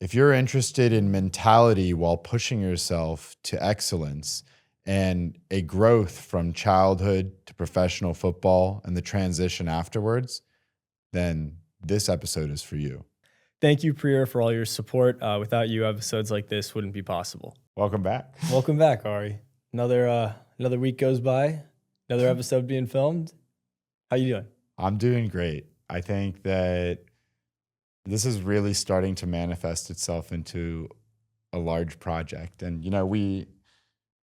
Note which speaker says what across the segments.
Speaker 1: if you're interested in mentality while pushing yourself to excellence and a growth from childhood to professional football and the transition afterwards, then this episode is for you.
Speaker 2: Thank you, Priya, for all your support. Without you, episodes like this wouldn't be possible.
Speaker 1: Welcome back.
Speaker 2: Welcome back, Ari. Another week goes by, another episode being filmed. How you doing?
Speaker 1: I'm doing great. I think that this is really starting to manifest itself into a large project. And,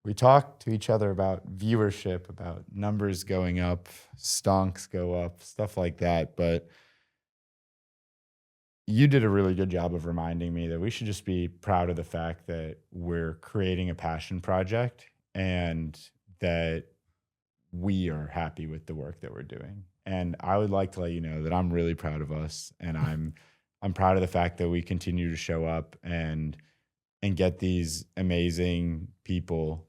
Speaker 1: we talk to each other about viewership, about numbers going up, stonks go up, stuff like that. But you did a really good job of reminding me that we should just be proud of the fact that we're creating a passion project and that we are happy with the work that we're doing. And I would like to let you know that I'm really proud of us, and I'm proud of the fact that we continue to show up and get these amazing people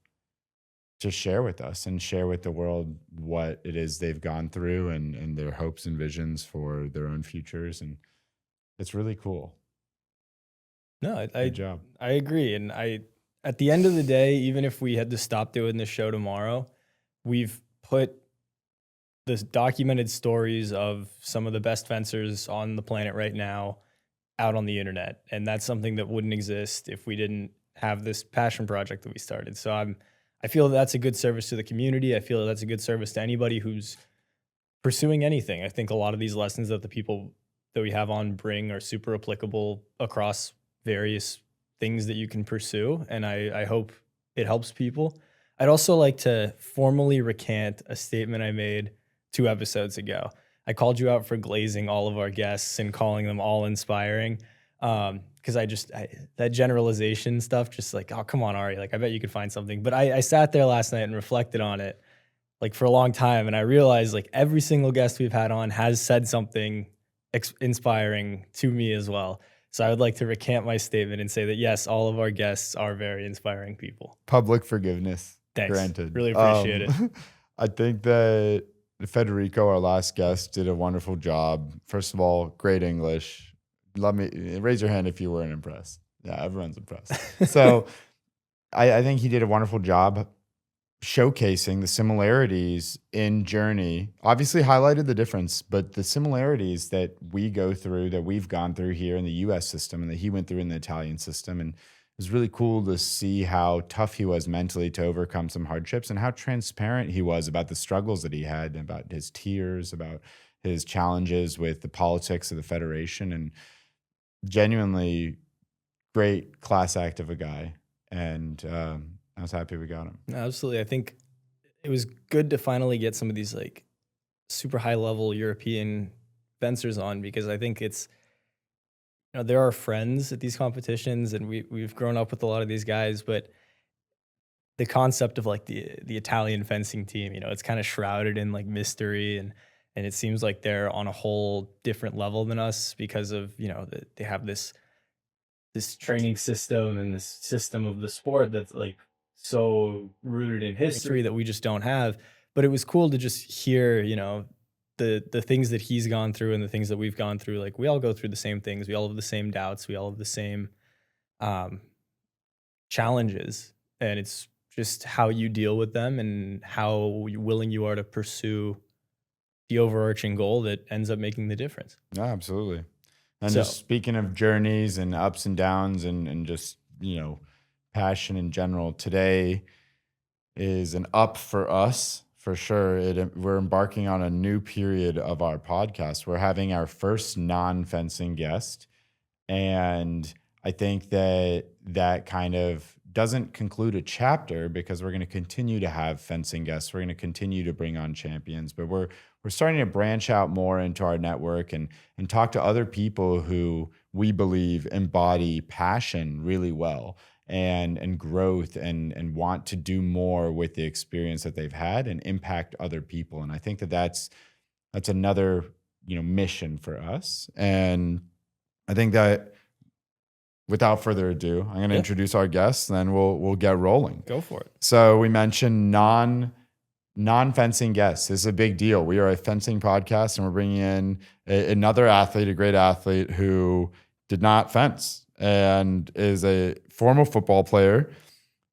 Speaker 1: to share with us and share with the world what it is they've gone through and their hopes and visions for their own futures. And it's really cool.
Speaker 2: No,
Speaker 1: Good job.
Speaker 2: I agree. And at the end of the day, even if we had to stop doing this show tomorrow, we've put the documented stories of some of the best fencers on the planet right now out on the internet. And that's something that wouldn't exist if we didn't have this passion project that we started. So I feel that's a good service to the community. I feel that's a good service to anybody who's pursuing anything. I think a lot of these lessons that the people that we have on bring are super applicable across various things that you can pursue. And I hope it helps people. I'd also like to formally recant a statement I made 2 episodes ago. I called you out for glazing all of our guests and calling them all inspiring. Because that generalization stuff, just like, oh, come on, Ari, like, I bet you could find something. But I sat there last night and reflected on it, like, for a long time. And I realized, like, every single guest we've had on has said something inspiring to me as well. So I would like to recant my statement and say that, yes, all of our guests are very inspiring people.
Speaker 1: Public forgiveness.
Speaker 2: Thanks.
Speaker 1: Granted.
Speaker 2: Really appreciate it.
Speaker 1: I think that Federico, our last guest, did a wonderful job. First of all, great English. Let me raise your hand if you weren't impressed. Yeah, everyone's impressed. So I think he did a wonderful job showcasing the similarities in Journey. Obviously highlighted the difference, but the similarities that we go through, that we've gone through here in the US system and that he went through in the Italian system. And it was really cool to see how tough he was mentally to overcome some hardships and how transparent he was about the struggles that he had, about his tears, about his challenges with the politics of the Federation, and genuinely great class act of a guy. And I was happy we got him.
Speaker 2: Absolutely. I think it was good to finally get some of these like super high level European fencers on, because I think it's, there are friends at these competitions and we've grown up with a lot of these guys, but the concept of like the Italian fencing team, it's kind of shrouded in like mystery, and it seems like they're on a whole different level than us because of, they have this training system and this system of the sport that's like so rooted in history that we just don't have. But it was cool to just hear, the things that he's gone through and the things that we've gone through. Like, we all go through the same things. We all have the same doubts. We all have the same challenges. And it's just how you deal with them and how willing you are to pursue the overarching goal that ends up making the difference.
Speaker 1: Yeah, absolutely. And just speaking of journeys and ups and downs and just, passion in general, today is an up for us, for sure. We're embarking on a new period of our podcast. We're having our first non-fencing guest. And I think that kind of doesn't conclude a chapter, because we're going to continue to have fencing guests. We're going to continue to bring on champions, but we're starting to branch out more into our network and talk to other people who we believe embody passion really well and growth and want to do more with the experience that they've had and impact other people. And I think that's another, mission for us. And I think that without further ado, I'm going to introduce our guests, and then we'll get rolling.
Speaker 2: Go for it.
Speaker 1: So we mentioned non-fencing guests. This is a big deal. We are a fencing podcast, and we're bringing in another athlete, a great athlete who did not fence. and is a former football player.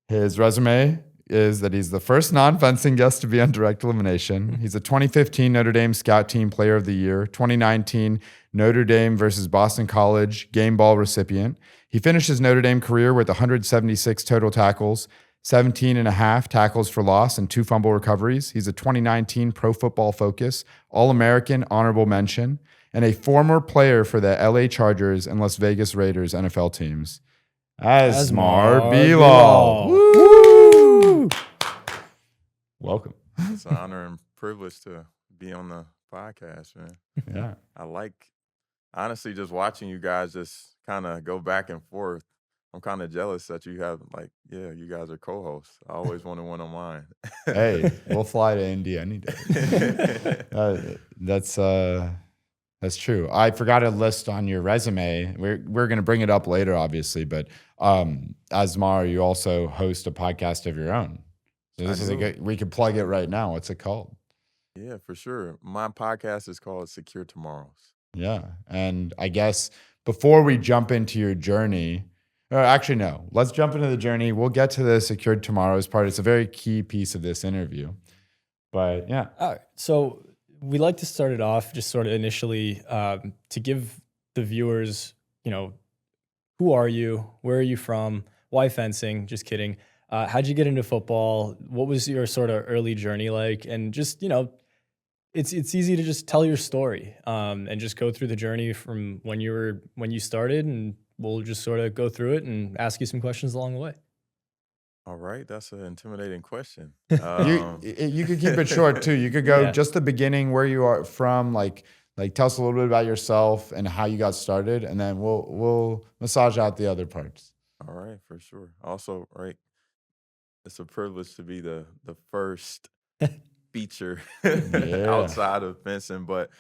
Speaker 1: His resume is that he's the first non-fencing guest to be on Direct Elimination. He's a 2015 Notre Dame Scout Team Player of the Year, 2019 Notre Dame versus Boston College Game Ball recipient. He finished his Notre Dame career with 176 total tackles, 17 and a half tackles for loss, and 2 fumble recoveries. He's a 2019 Pro Football Focus All-American honorable mention, and a former player for the LA Chargers and Las Vegas Raiders NFL teams. Asmar Bilal. Woo! Welcome.
Speaker 3: It's an honor and privilege to be on the podcast, man.
Speaker 1: Yeah.
Speaker 3: I like, honestly, just watching you guys just kind of go back and forth. I'm kind of jealous that you have, you guys are co-hosts. I always wanted one on mine.
Speaker 1: Hey, we'll fly to Indy any day. That's true. I forgot to list on your resume. We're going to bring it up later, obviously, but Asmar, you also host a podcast of your own. So this is we could plug it right now. What's it called?
Speaker 3: Yeah, for sure. My podcast is called Secure Tomorrows.
Speaker 1: Yeah. And I guess before we jump into your journey, or actually, no, let's jump into the journey. We'll get to the Secured Tomorrows part. It's a very key piece of this interview. But yeah.
Speaker 2: All right. So we like to start it off just sort of initially to give the viewers, who are you? Where are you from? Why fencing? Just kidding. How'd you get into football? What was your sort of early journey like? And just, it's easy to just tell your story and just go through the journey from when you started, and we'll just sort of go through it and ask you some questions along the way.
Speaker 3: All right, that's an intimidating question.
Speaker 1: You could keep it short too. You could go just the beginning, where you are from, like tell us a little bit about yourself and how you got started, and then we'll massage out the other parts.
Speaker 3: All right, for sure. Also, right, it's a privilege to be the first feature outside of fencing. But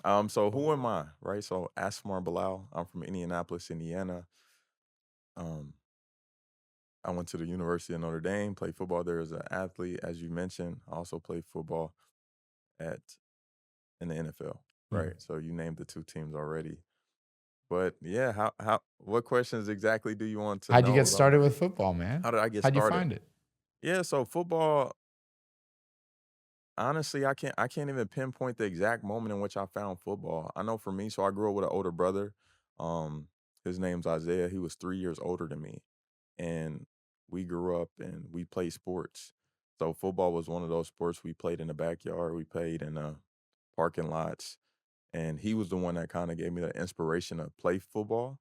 Speaker 3: so who am I? Right. So Asmar Bilal. I'm from Indianapolis, Indiana. I went to the University of Notre Dame, played football there as an athlete, as you mentioned. I also played football in the NFL. Right. So you named the 2 teams already. But yeah, what questions exactly do you want to know?
Speaker 1: How'd you get started with football, man?
Speaker 3: How did I get started?
Speaker 1: How'd you find it?
Speaker 3: Yeah, so football, honestly, I can't even pinpoint the exact moment in which I found football. I know for me, so I grew up with an older brother. His name's Isaiah. He was 3 years older than me. And we grew up and we played sports. So football was one of those sports we played in the backyard. We played in parking lots. And he was the one that kind of gave me the inspiration to play football.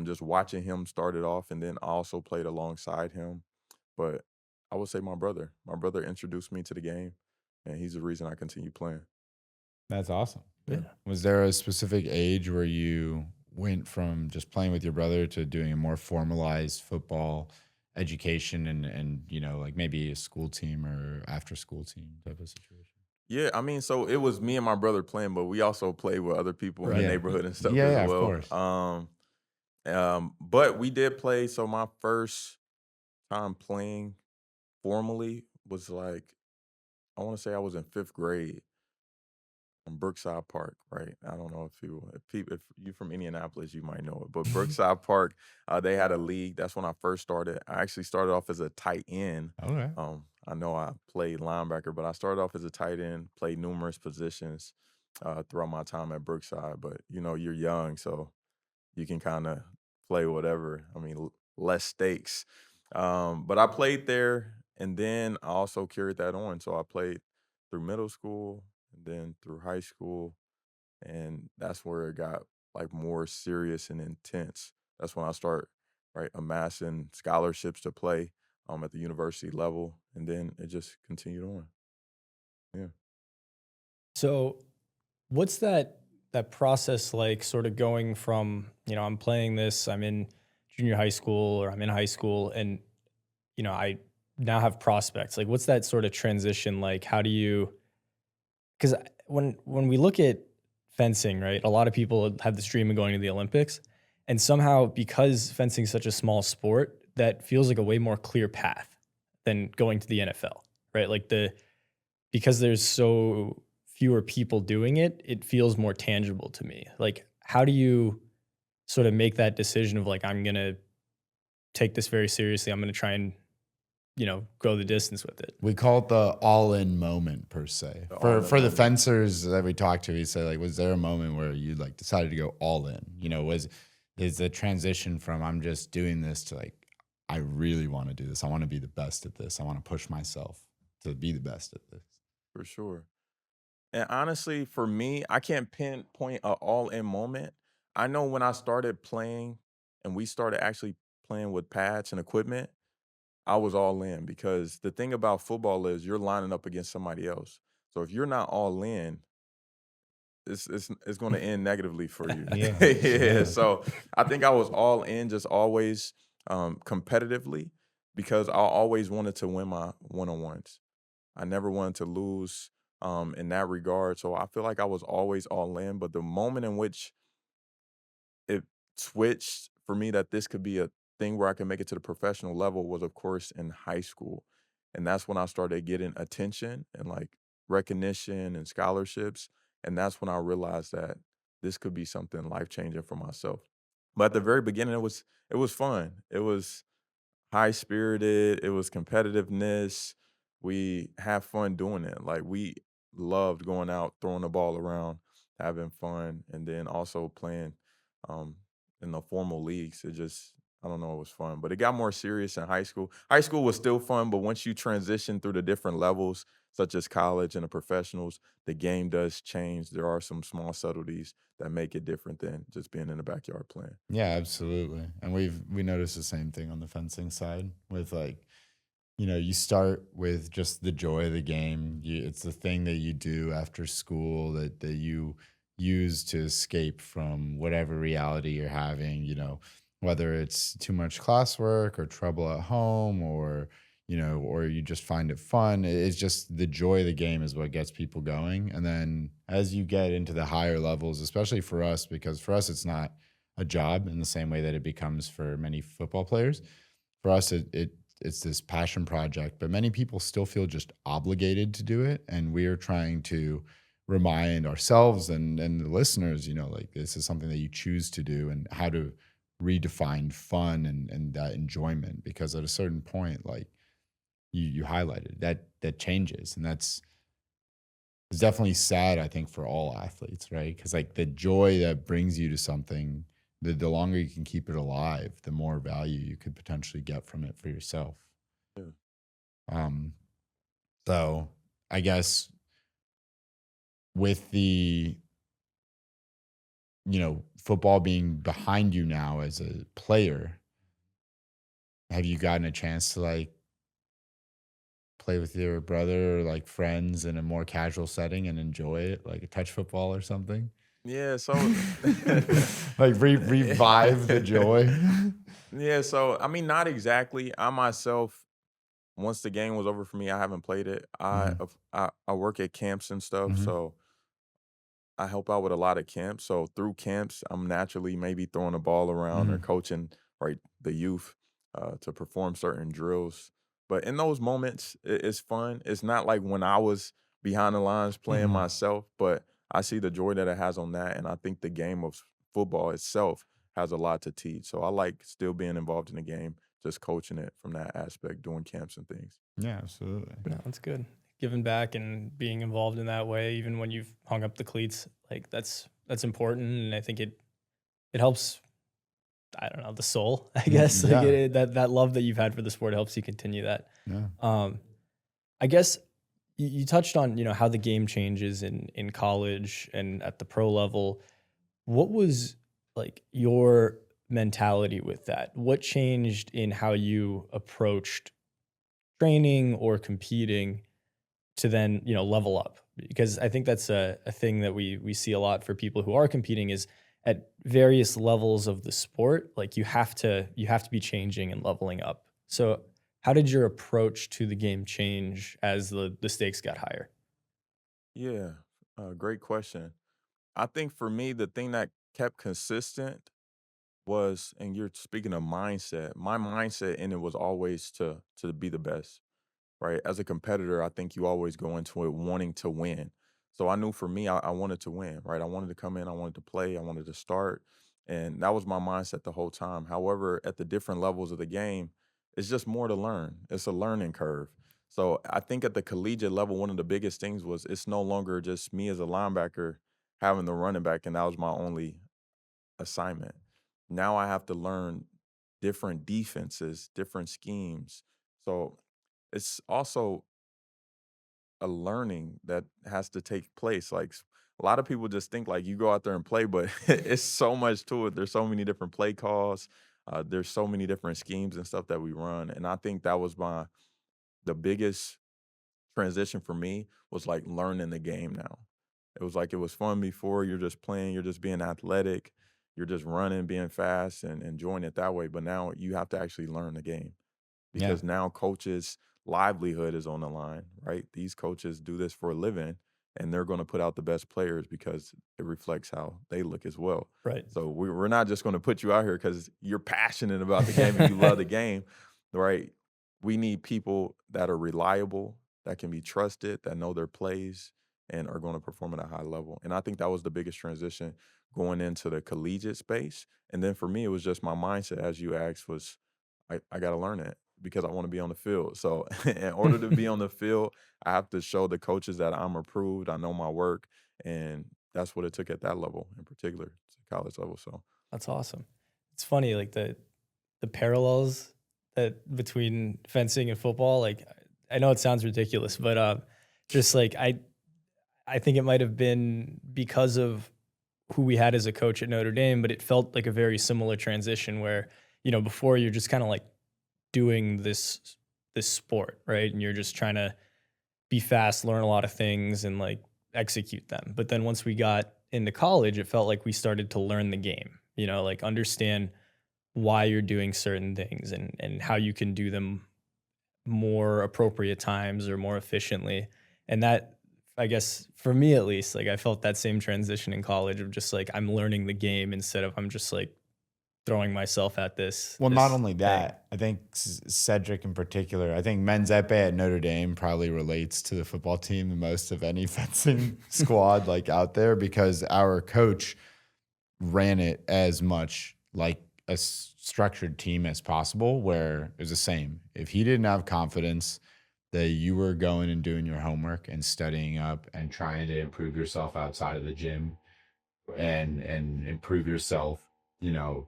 Speaker 3: Just watching him start it off, and then I also played alongside him. But I would say my brother. My brother introduced me to the game, and he's the reason I continue playing.
Speaker 1: That's awesome.
Speaker 2: Yeah.
Speaker 1: Was there a specific age where you went from just playing with your brother to doing a more formalized football education and like maybe a school team or after school team type of situation?
Speaker 3: Yeah, I mean, so it was me and my brother playing, but we also played with other people in the neighborhood and stuff as well.
Speaker 1: Of course.
Speaker 3: But we did play. So my first time playing formally was I want to say I was in 5th grade from Brookside Park, right? I don't know if you're from Indianapolis, you might know it, but Brookside Park, they had a league. That's when I first started. I actually started off as a tight end.
Speaker 1: Okay.
Speaker 3: I know I played linebacker, but I started off as a tight end, played numerous positions throughout my time at Brookside. But, you're young, so you can kind of play whatever. I mean, less stakes. But I played there, and then I also carried that on. So I played through middle school and then through high school, and that's where it got more serious and intense. That's when I start amassing scholarships to play at the university level, and then it just continued on. Yeah.
Speaker 2: So what's that process like, sort of going from, I'm playing this, I'm in junior high school or I'm in high school, and, I now have prospects. What's that sort of transition like? How do you, because when we look at fencing, right, a lot of people have this dream of going to the Olympics, and somehow because fencing is such a small sport, that feels like a way more clear path than going to the NFL, right? Because there's so fewer people doing it, it feels more tangible to me. How do you sort of make that decision of like, I'm going to take this very seriously. I'm going to try and, go the distance with it.
Speaker 1: We call it the all-in moment per se.
Speaker 3: The
Speaker 1: For
Speaker 3: all-in
Speaker 1: the
Speaker 3: moment.
Speaker 1: fencers that we talked to, we say like, was there a moment where you like decided to go all in? Is the transition from I'm just doing this to like I really want to do this. I want to be the best at this. I want to push myself to be the best at this.
Speaker 3: For sure. And honestly, for me, I can't pinpoint a all-in moment. I know when I started playing and we started actually playing with pads and equipment, I was all in because the thing about football is you're lining up against somebody else. So if you're not all in, it's going to end negatively for you.
Speaker 1: Yeah,
Speaker 3: Yeah.
Speaker 1: absolutely.
Speaker 3: So I think I was all in, just always competitively, because I always wanted to win my one-on-ones. I never wanted to lose in that regard. So I feel like I was always all in. But the moment in which it switched for me that this could be a thing where I can make it to the professional level was, of course, in high school. And that's when I started getting attention and like recognition and scholarships. And that's when I realized that this could be something life changing for myself. But at the very beginning, it was fun. It was high spirited. It was competitiveness. We have fun doing it. Like we loved going out, throwing the ball around, having fun, and then also playing um, in the formal leagues. I don't know, it was fun. But it got more serious in high school. High school was still fun, but once you transition through the different levels, such as college and the professionals, the game does change. There are some small subtleties that make it different than just being in the backyard playing.
Speaker 1: Yeah, absolutely. And we noticed the same thing on the fencing side with like, you start with just the joy of the game. It's the thing that you do after school that you use to escape from whatever reality you're having, whether it's too much classwork or trouble at home or you just find it fun. It's just the joy of the game is what gets people going. And then as you get into the higher levels, especially for us, because for us, it's not a job in the same way that it becomes for many football players. For us, it's this passion project, but many people still feel just obligated to do it. And we're trying to remind ourselves and the listeners, like this is something that you choose to do and how to redefine fun and that enjoyment. Because at a certain point, like you highlighted, that changes. And it's definitely sad, I think, for all athletes, right? Because like the joy that brings you to something, the longer you can keep it alive, the more value you could potentially get from it for yourself.
Speaker 3: Yeah.
Speaker 1: Um, so I guess with the, football being behind you now as a player, have you gotten a chance to like play with your brother or like friends in a more casual setting and enjoy it, like a touch football or something?
Speaker 3: Yeah, so
Speaker 1: Like revive the joy.
Speaker 3: yeah, so I mean, not exactly. I myself, once the game was over for me, I haven't played it.
Speaker 1: Mhm,
Speaker 3: I work at camps and stuff,
Speaker 1: mhm,
Speaker 3: so I help out with a lot of camps. So through camps, I'm naturally maybe throwing the ball around or
Speaker 1: mhm,
Speaker 3: coaching right the youth to perform certain drills. But in those moments, it's fun. It's not like when I was behind the lines playing
Speaker 1: mhm.
Speaker 3: myself, but I see the joy that it has on that, and I think the game of football itself has a lot to teach. So I like still being involved in the game, just coaching it from that aspect, doing camps and things.
Speaker 1: Yeah, absolutely.
Speaker 2: No, that's good. Giving back and being involved in that way, even when you've hung up the cleats, like that's important, and I think it helps. I don't know, the soul, I guess. Like
Speaker 1: Yeah,
Speaker 2: that love that you've had for the sport helps you continue that.
Speaker 1: yeah.
Speaker 2: Um, I guess you touched on how the game changes in college and at the pro level. What was like your mentality with that? What changed in how you approached training or competing to then level up? Because I think that's a thing that we see a lot for people who are competing is at various levels of the sport, like you have to be changing and leveling up. So how did your approach to the game change as the stakes got higher?
Speaker 3: Yeah, great question. I think for me, the thing that kept consistent was, and you're speaking of mindset, my mindset in it was always to be the best, right? As a competitor, I think you always go into it wanting to win. So I knew for me, I wanted to win, right? I wanted to come in, I wanted to play, I wanted to start. And that was my mindset the whole time. However, at the different levels of the game, it's just more to learn. It's a learning curve. So I think at the collegiate level, one of the biggest things was it's no longer just me as a linebacker having the running back, and that was my only assignment. Now I have to learn different defenses, different schemes. So it's also a learning that has to take place. Like a lot of people just think like you go out there and play, but it's so much to it. There's so many different play calls. There's so many different schemes and stuff that we run. And I think that was the biggest transition for me was like learning the game now. It was like it was fun before. You're just playing, you're just being athletic, you're just running, being fast and enjoying it that way. But now you have to actually learn the game
Speaker 1: Yeah.
Speaker 3: because now coaches' livelihood is on the line, right? These coaches do this for a living and they're going to put out the best players because it reflects how they look as well.
Speaker 2: Right.
Speaker 3: So we're not just going to put you out here because you're passionate about the game and you love the game, right? We need people that are reliable, that can be trusted, that know their plays, and are going to perform at a high level. And I think that was the biggest transition going into the collegiate space. And then for me, it was just my mindset, as you asked, was I got to learn it because I want to be on the field. So in order to be on the field, I have to show the coaches that I'm approved, I know my work, and that's what it took at that level in particular, to college level. So
Speaker 2: That's awesome. It's funny, like the parallels that between fencing and football. Like, I know it sounds ridiculous, but just like I think it might have been because of who we had as a coach at Notre Dame, but it felt like a very similar transition where, before you're just kind of like doing this sport, right? And you're just trying to be fast, learn a lot of things and like execute them. But then once we got into college, it felt like we started to learn the game, like understand why you're doing certain things and how you can do them more appropriate times or more efficiently. And that, I guess, for me at least, like I felt that same transition in college of just like I'm learning the game instead of I'm just like throwing myself at this.
Speaker 1: Well,
Speaker 2: this
Speaker 1: not only
Speaker 2: thing.
Speaker 1: that, I think Cedric in particular, I think men's epee at Notre Dame probably relates to the football team the most of any fencing squad like out there because our coach ran it as much like a structured team as possible where it was the same. If he didn't have confidence that you were going and doing your homework and studying up and trying to improve yourself outside of the gym and improve yourself,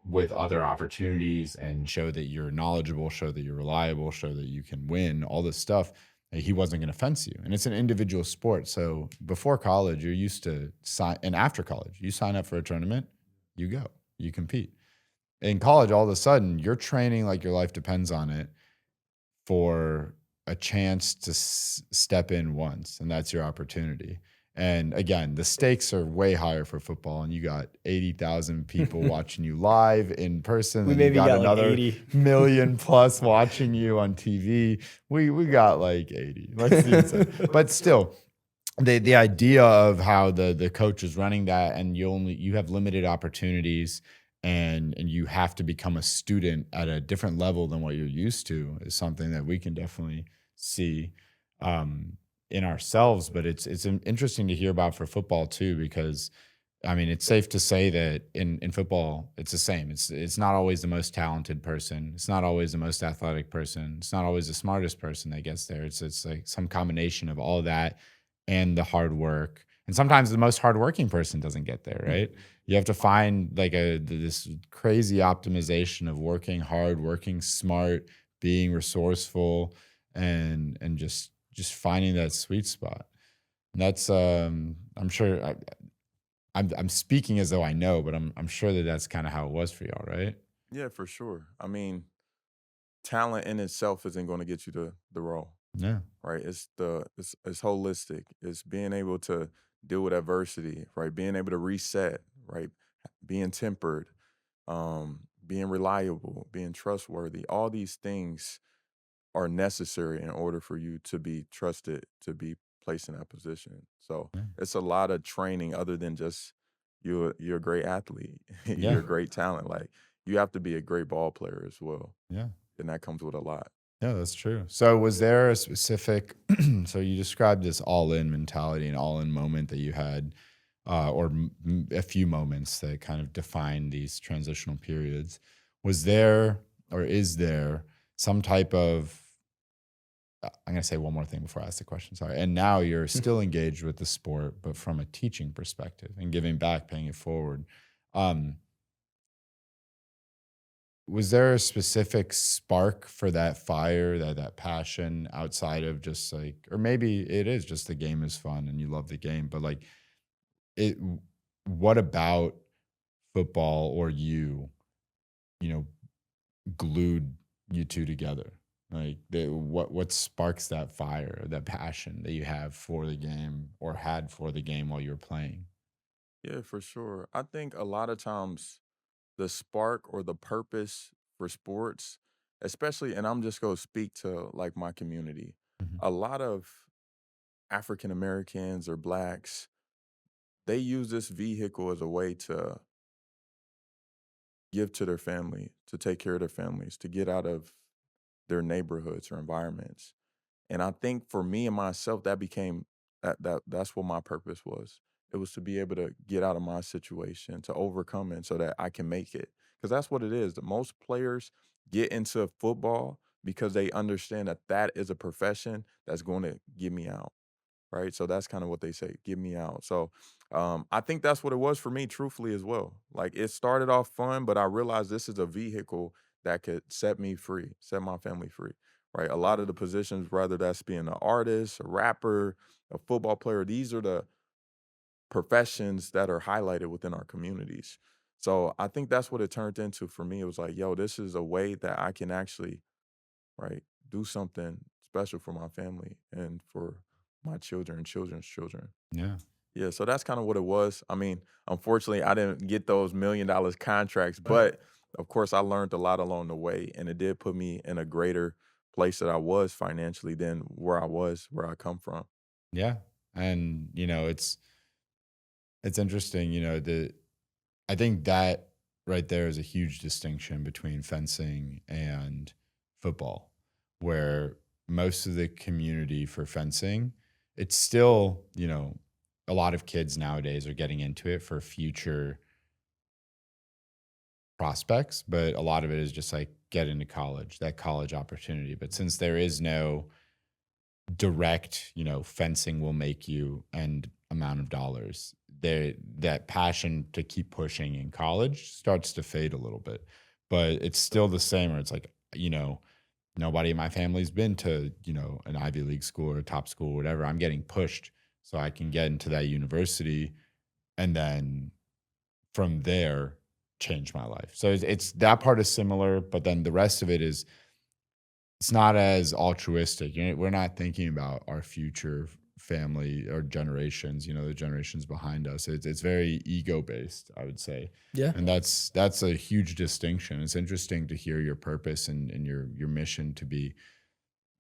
Speaker 1: with other opportunities and show that you're knowledgeable, show that you're reliable, show that you can win, all this stuff, he wasn't going to fence you. And it's an individual sport. So before college, you're used to sign, and after college, you sign up for a tournament, you go, you compete. In college, all of a sudden, you're training like your life depends on it for a chance to step in once, and that's your opportunity. And again, the stakes are way higher for football, and you got 80,000 people watching you live in person.
Speaker 2: We
Speaker 1: and
Speaker 2: maybe
Speaker 1: you got
Speaker 2: got
Speaker 1: another
Speaker 2: like 80
Speaker 1: million plus watching you on TV. We got like 80. Let's see insane. But still, the idea of how the coach is running that, and you have limited opportunities, and you have to become a student at a different level than what you're used to is something that we can definitely see in ourselves. But it's interesting to hear about for football too, because I mean, it's safe to say that in football, it's the same. It's not always the most talented person. It's not always the most athletic person. It's not always the smartest person that gets there. It's like some combination of all that and the hard work. And sometimes the most hardworking person doesn't get there, right? You have to find like this crazy optimization of working hard, working smart, being resourceful, and just finding that sweet spot. And that's I'm sure I'm speaking as though I know, but I'm sure that that's kind of how it was for y'all, right?
Speaker 3: yeah, for sure. I mean, talent in itself isn't going to get you the role.
Speaker 1: Yeah.
Speaker 3: Right? It's holistic. It's being able to deal with adversity, right? Being able to reset, right? Being tempered, being reliable, being trustworthy. All these things are necessary in order for you to be trusted to be placed in that position. So
Speaker 1: Yeah.
Speaker 3: it's a lot of training other than just you're a great athlete,
Speaker 1: Yeah.
Speaker 3: you're a great talent. Like you have to be a great ball player as well,
Speaker 1: Yeah.
Speaker 3: and that comes with a lot.
Speaker 1: Yeah, that's true. So was there a specific so you described this all-in mentality and all-in moment that you had. or a few moments that kind of define these transitional periods. Was there or is there some type of, I'm going to say one more thing before I ask the question, sorry. And now you're still engaged with the sport, but from a teaching perspective and giving back, paying it forward. Was there a specific spark for that fire, that passion outside of just like, or maybe it is just the game is fun and you love the game, but like it, what about football or you know, glued you two together? Like what sparks that fire, that passion that you have for the game or had for the game while you were playing?
Speaker 3: Yeah, for sure. I think a lot of times the spark or the purpose for sports, especially, and I'm just going to speak to like my community.
Speaker 1: Mhm.
Speaker 3: A lot of African Americans or blacks, they use this vehicle as a way to give to their family, to take care of their families, to get out of their neighborhoods or environments. And I think for me and myself, that became that's what my purpose was. It was to be able to get out of my situation, to overcome it so that I can make it. Because that's what it is. The most players get into football because they understand that that is a profession that's going to get me out. Right. So that's kind of what they say, get me out. So I think that's what it was for me, truthfully, as well. Like it started off fun, but I realized this is a vehicle that could set me free, set my family free. Right. A lot of the positions, whether that's being an artist, a rapper, a football player, these are the professions that are highlighted within our communities. So I think that's what it turned into for me. It was like, yo, this is a way that I can actually, right, do something special for my family and for my children and children's children.
Speaker 1: Yeah.
Speaker 3: Yeah, so that's kind of what it was. I mean, unfortunately, I didn't get those $1 million contracts, but of course, I learned a lot along the way, and it did put me in a greater place that I was financially than where I was, where I come from.
Speaker 1: Yeah. And, it's interesting, I think that right there is a huge distinction between fencing and football, where most of the community for fencing, it's still, a lot of kids nowadays are getting into it for future prospects, but a lot of it is just like get into college, that college opportunity. But since there is no direct, fencing will make you and amount of dollars, that passion to keep pushing in college starts to fade a little bit. But it's still the same where it's like, nobody in my family's been to, an Ivy League school or a top school, whatever. I'm getting pushed so I can get into that university and then from there change my life. So it's that part is similar, but then the rest of it is it's not as altruistic. We're not thinking about our future family or generations, the generations behind us. It's very ego based, I would say.
Speaker 2: Yeah.
Speaker 1: And that's a huge distinction. It's interesting to hear your purpose and your mission to be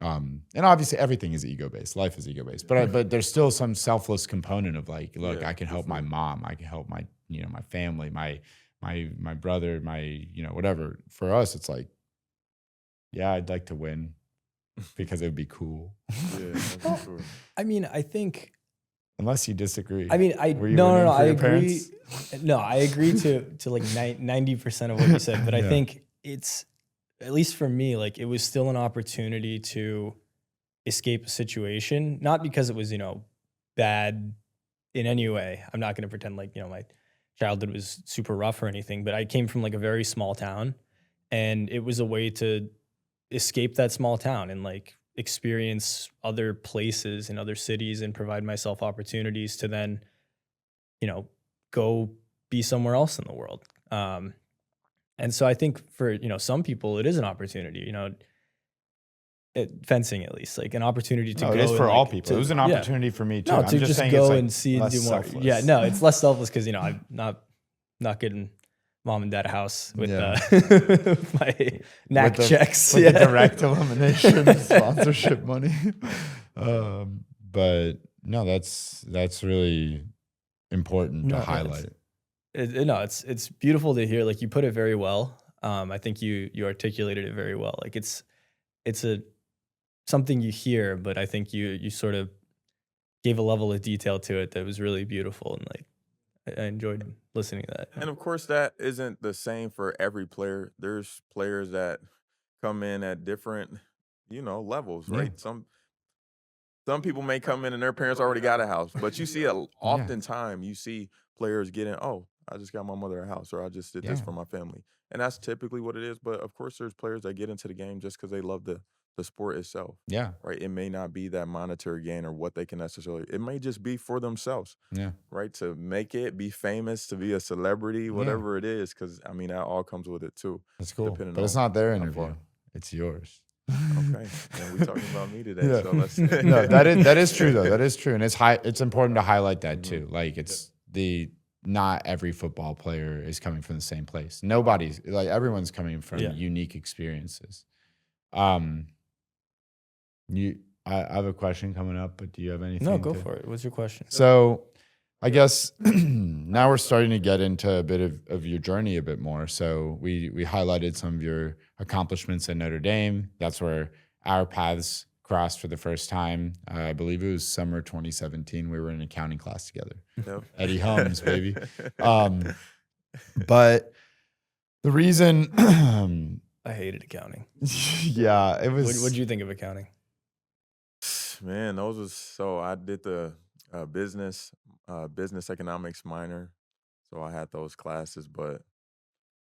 Speaker 1: and obviously everything is ego based. Life is ego based. But there's still some selfless component of like, look,
Speaker 3: Yeah,
Speaker 1: I can
Speaker 3: for
Speaker 1: help my
Speaker 3: sure.
Speaker 1: mom, I can help my, my family, my brother, my, whatever. For us, it's like, yeah, I'd like to win because it would be cool.
Speaker 3: Yeah, no, for sure.
Speaker 2: I mean, I think.
Speaker 1: Unless you disagree.
Speaker 2: I mean,
Speaker 1: Were you
Speaker 2: no,
Speaker 1: rooting for
Speaker 2: I
Speaker 1: your
Speaker 2: agree.
Speaker 1: parents?
Speaker 2: No, I agree to like 90% of what you said, but I
Speaker 1: Yeah.
Speaker 2: think it's, at least for me, like it was still an opportunity to escape a situation, not because it was, bad in any way. I'm not going to pretend like, my childhood was super rough or anything, but I came from like a very small town and it was a way to escape that small town and like experience other places and other cities and provide myself opportunities to then, go be somewhere else in the world. And so I think for, some people it is an opportunity, fencing at least, like an opportunity to
Speaker 1: No,
Speaker 2: go
Speaker 1: it is
Speaker 2: and
Speaker 1: for all
Speaker 2: like
Speaker 1: people. It was an
Speaker 2: yeah.
Speaker 1: opportunity for me too.
Speaker 2: No,
Speaker 1: I'm
Speaker 2: to
Speaker 1: just
Speaker 2: just
Speaker 1: saying
Speaker 2: go
Speaker 1: it's like
Speaker 2: and see and
Speaker 1: less
Speaker 2: do more.
Speaker 1: selfless.
Speaker 2: Yeah, no, it's less selfless because I'm not getting mom and dad a house with
Speaker 1: Yeah.
Speaker 2: my knack
Speaker 1: With the-
Speaker 2: checks.
Speaker 1: with
Speaker 2: Yeah.
Speaker 1: the direct elimination sponsorship money. But no, that's really important to
Speaker 2: No,
Speaker 1: highlight.
Speaker 2: no, it's beautiful to hear. Like you put it very well. I think you articulated it very well. Like it's a something you hear, but I think you sort of gave a level of detail to it that was really beautiful and like I enjoyed listening to that.
Speaker 3: And of course, that isn't the same for every player. There's players that come in at different, levels,
Speaker 1: Yeah.
Speaker 3: right? Some people may come in and their parents already got a house, but you see oftentimes you see players getting, oh, I just got my mother a house, or I just did this
Speaker 1: Yeah.
Speaker 3: for my family, and that's typically what it is. But of course, there's players that get into the game just because they love the sport itself,
Speaker 1: Yeah.
Speaker 3: right? It may not be that monetary gain or what they can necessarily. It may just be for themselves,
Speaker 1: Yeah.
Speaker 3: right? To make it, be famous, to be a celebrity,
Speaker 1: Yeah.
Speaker 3: whatever it is, because I mean that all comes with it too.
Speaker 1: That's cool.
Speaker 3: Depending
Speaker 1: But it's
Speaker 3: on
Speaker 1: not their
Speaker 3: how
Speaker 1: interview.
Speaker 3: far.
Speaker 1: It's yours.
Speaker 3: Okay, and we talking about me today,
Speaker 1: Yeah.
Speaker 3: so let's.
Speaker 1: No, that is true though. That is true, and it's important to highlight that too. Like not every football player is coming from the same place. Nobody's like everyone's coming from unique experiences. I have a question coming up, but do you have anything?
Speaker 2: No, go for it. What's your question?
Speaker 1: So I guess now we're starting to get into a bit of your journey a bit more. So we highlighted some of your accomplishments at Notre Dame. That's where our paths crossed for the first time. I believe it was summer 2017. We were in an accounting class together.
Speaker 3: Yep.
Speaker 1: Eddie Holmes, baby. But the reason
Speaker 2: I hated accounting.
Speaker 1: Yeah, it was.
Speaker 2: What'd you think of accounting?
Speaker 3: Man, those was so I did the business economics minor, so I had those classes, but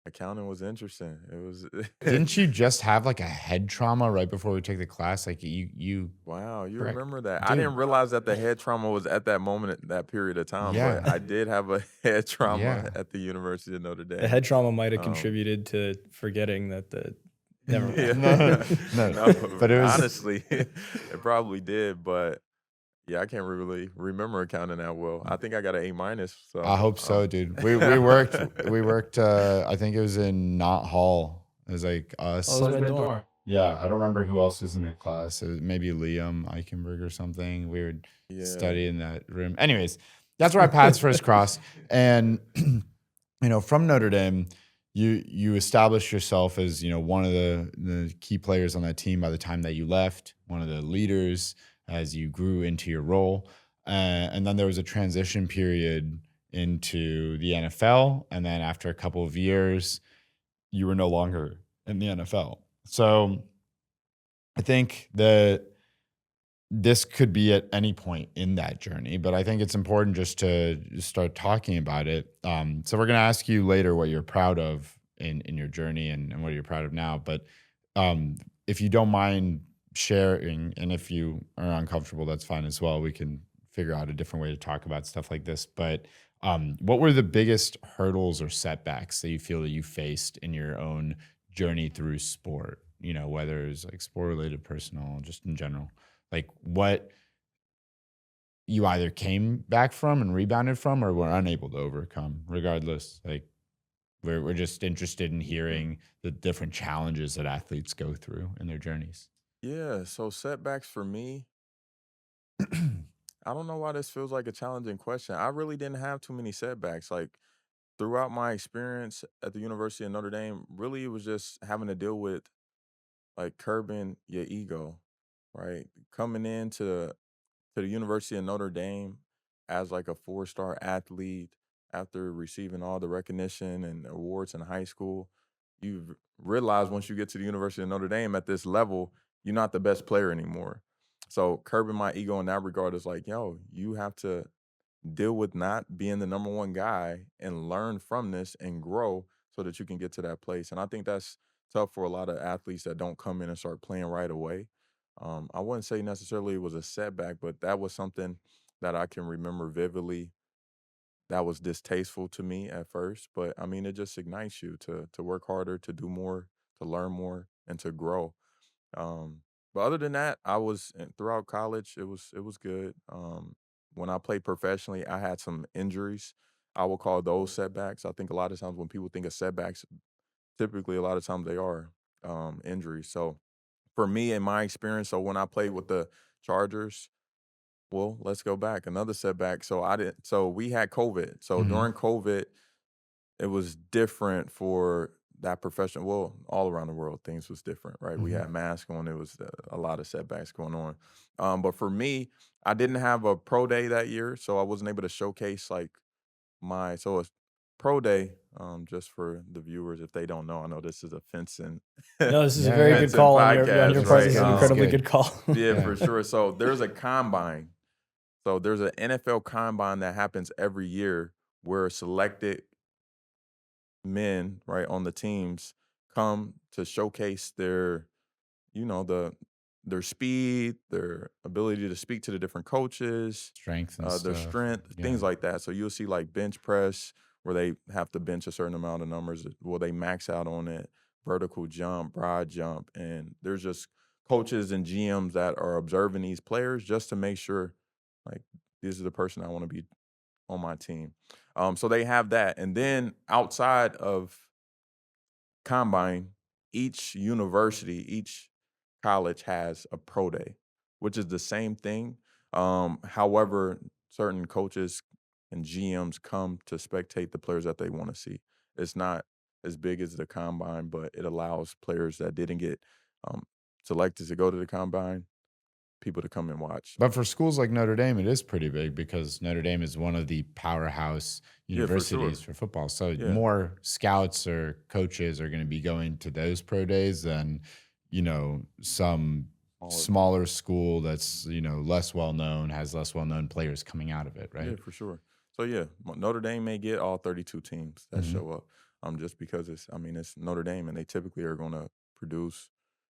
Speaker 3: accounting was interesting. It was.
Speaker 1: Didn't you just have like a head trauma right before we took the class? Like you.
Speaker 3: Wow, you
Speaker 1: Correct.
Speaker 3: remember that?
Speaker 1: Dude.
Speaker 3: I didn't realize that the head trauma was at that moment, that period of time.
Speaker 1: Yeah.
Speaker 3: But I did have a head trauma
Speaker 1: Yeah.
Speaker 3: at the University of Notre Dame.
Speaker 2: The head trauma might have contributed to forgetting that the. Never mind.
Speaker 1: Yeah. No, but it was
Speaker 3: honestly, it probably did, but. Yeah, I can't really remember accounting that well. I think I got an A-. So
Speaker 1: I hope so, dude. We worked. I think it was in Knott Hall. It was like us.
Speaker 2: Oh, it was Red Door.
Speaker 1: Yeah, I don't remember who else was in the class. It was maybe Liam Eichenberg or something. We would study in that room. Anyways, that's where our paths first crossed. And from Notre Dame, you established yourself as one of the key players on that team by the time that you left, one of the leaders as you grew into your role. And then there was a transition period into the NFL. And then after a couple of years, you were no longer in the NFL. So I think that this could be at any point in that journey, but I think it's important just to start talking about it. So we're going to ask you later what you're proud of in your journey and what you're proud of now. But if you don't mind sharing, and if you are uncomfortable, that's fine as well. We can figure out a different way to talk about stuff like this. But what were the biggest hurdles or setbacks that you feel that you faced in your own journey through sport? Whether it's like sport related, personal, just in general, like what you either came back from and rebounded from or were unable to overcome. Regardless, like we're just interested in hearing the different challenges that athletes go through in their journeys.
Speaker 3: Yeah, so setbacks for me, I don't know why this feels like a challenging question. I really didn't have too many setbacks. Like throughout my experience at the University of Notre Dame, really it was just having to deal with like curbing your ego, right? Coming into the University of Notre Dame as like a 4-star athlete after receiving all the recognition and awards in high school, you realize once you get to the University of Notre Dame at this level, you're not the best player anymore. So curbing my ego in that regard is like, yo, you have to deal with not being the number one guy and learn from this and grow so that you can get to that place. And I think that's tough for a lot of athletes that don't come in and start playing right away. I wouldn't say necessarily it was a setback, but that was something that I can remember vividly that was distasteful to me at first. But I mean, it just ignites you to work harder, to do more, to learn more, and to grow. But other than that, throughout college, it was good. When I played professionally, I had some injuries. I will call those setbacks. I think a lot of times when people think of setbacks, typically a lot of times they are injuries. So for me, in my experience, so when I played with the Chargers, well, let's go back. Another setback. So we had COVID. So
Speaker 1: Mhm.
Speaker 3: during COVID, it was different for that profession. Well, all around the world, things was different, right? We
Speaker 1: Mhm.
Speaker 3: had masks on. It was a lot of setbacks going on. But for me, I didn't have a pro day that year, so I wasn't able to showcase like so it's pro day. Just for the viewers, if they don't know, I know this is a fencing
Speaker 2: No, this is a
Speaker 1: Yeah,
Speaker 2: very
Speaker 1: yeah.
Speaker 2: good
Speaker 3: fencing
Speaker 2: call on your
Speaker 3: podcast,
Speaker 2: part.
Speaker 3: right?
Speaker 2: This is an
Speaker 1: This is
Speaker 2: incredibly
Speaker 1: good.
Speaker 2: good call.
Speaker 3: Yeah,
Speaker 1: Yeah.
Speaker 3: for sure. So there's a combine. So there's an NFL combine that happens every year where selected men, right, on the teams come to showcase their, you know, their speed, their ability to speak to the different coaches,
Speaker 1: Strength and
Speaker 3: their
Speaker 1: stuff.
Speaker 3: strength,
Speaker 1: Yeah.
Speaker 3: things like that. So you'll see like bench press where they have to bench a certain amount of numbers. Will they max out on it? Vertical jump, broad jump, and there's just coaches and GMs that are observing these players just to make sure, like, this is the person I want to be on my team. So they have that, and then outside of combine, each university, each college has a pro day, which is the same thing. However, certain coaches and GMs come to spectate the players that they want to see. It's not as big as the combine, but it allows players that didn't get um, selected to go to the combine, people to come and watch.
Speaker 1: But for schools like Notre Dame, it is pretty big because Notre Dame is one of the powerhouse
Speaker 3: Yeah, for
Speaker 1: universities
Speaker 3: sure.
Speaker 1: for football. So
Speaker 3: Yeah.
Speaker 1: more scouts or coaches are going to be going to those pro days than, some smaller school that's, less well known, has less well known players coming out of it, right?
Speaker 3: Yeah, for sure. So yeah, Notre Dame may get all 32 teams that
Speaker 1: Mhm.
Speaker 3: show up, just because it's Notre Dame and they typically are going to produce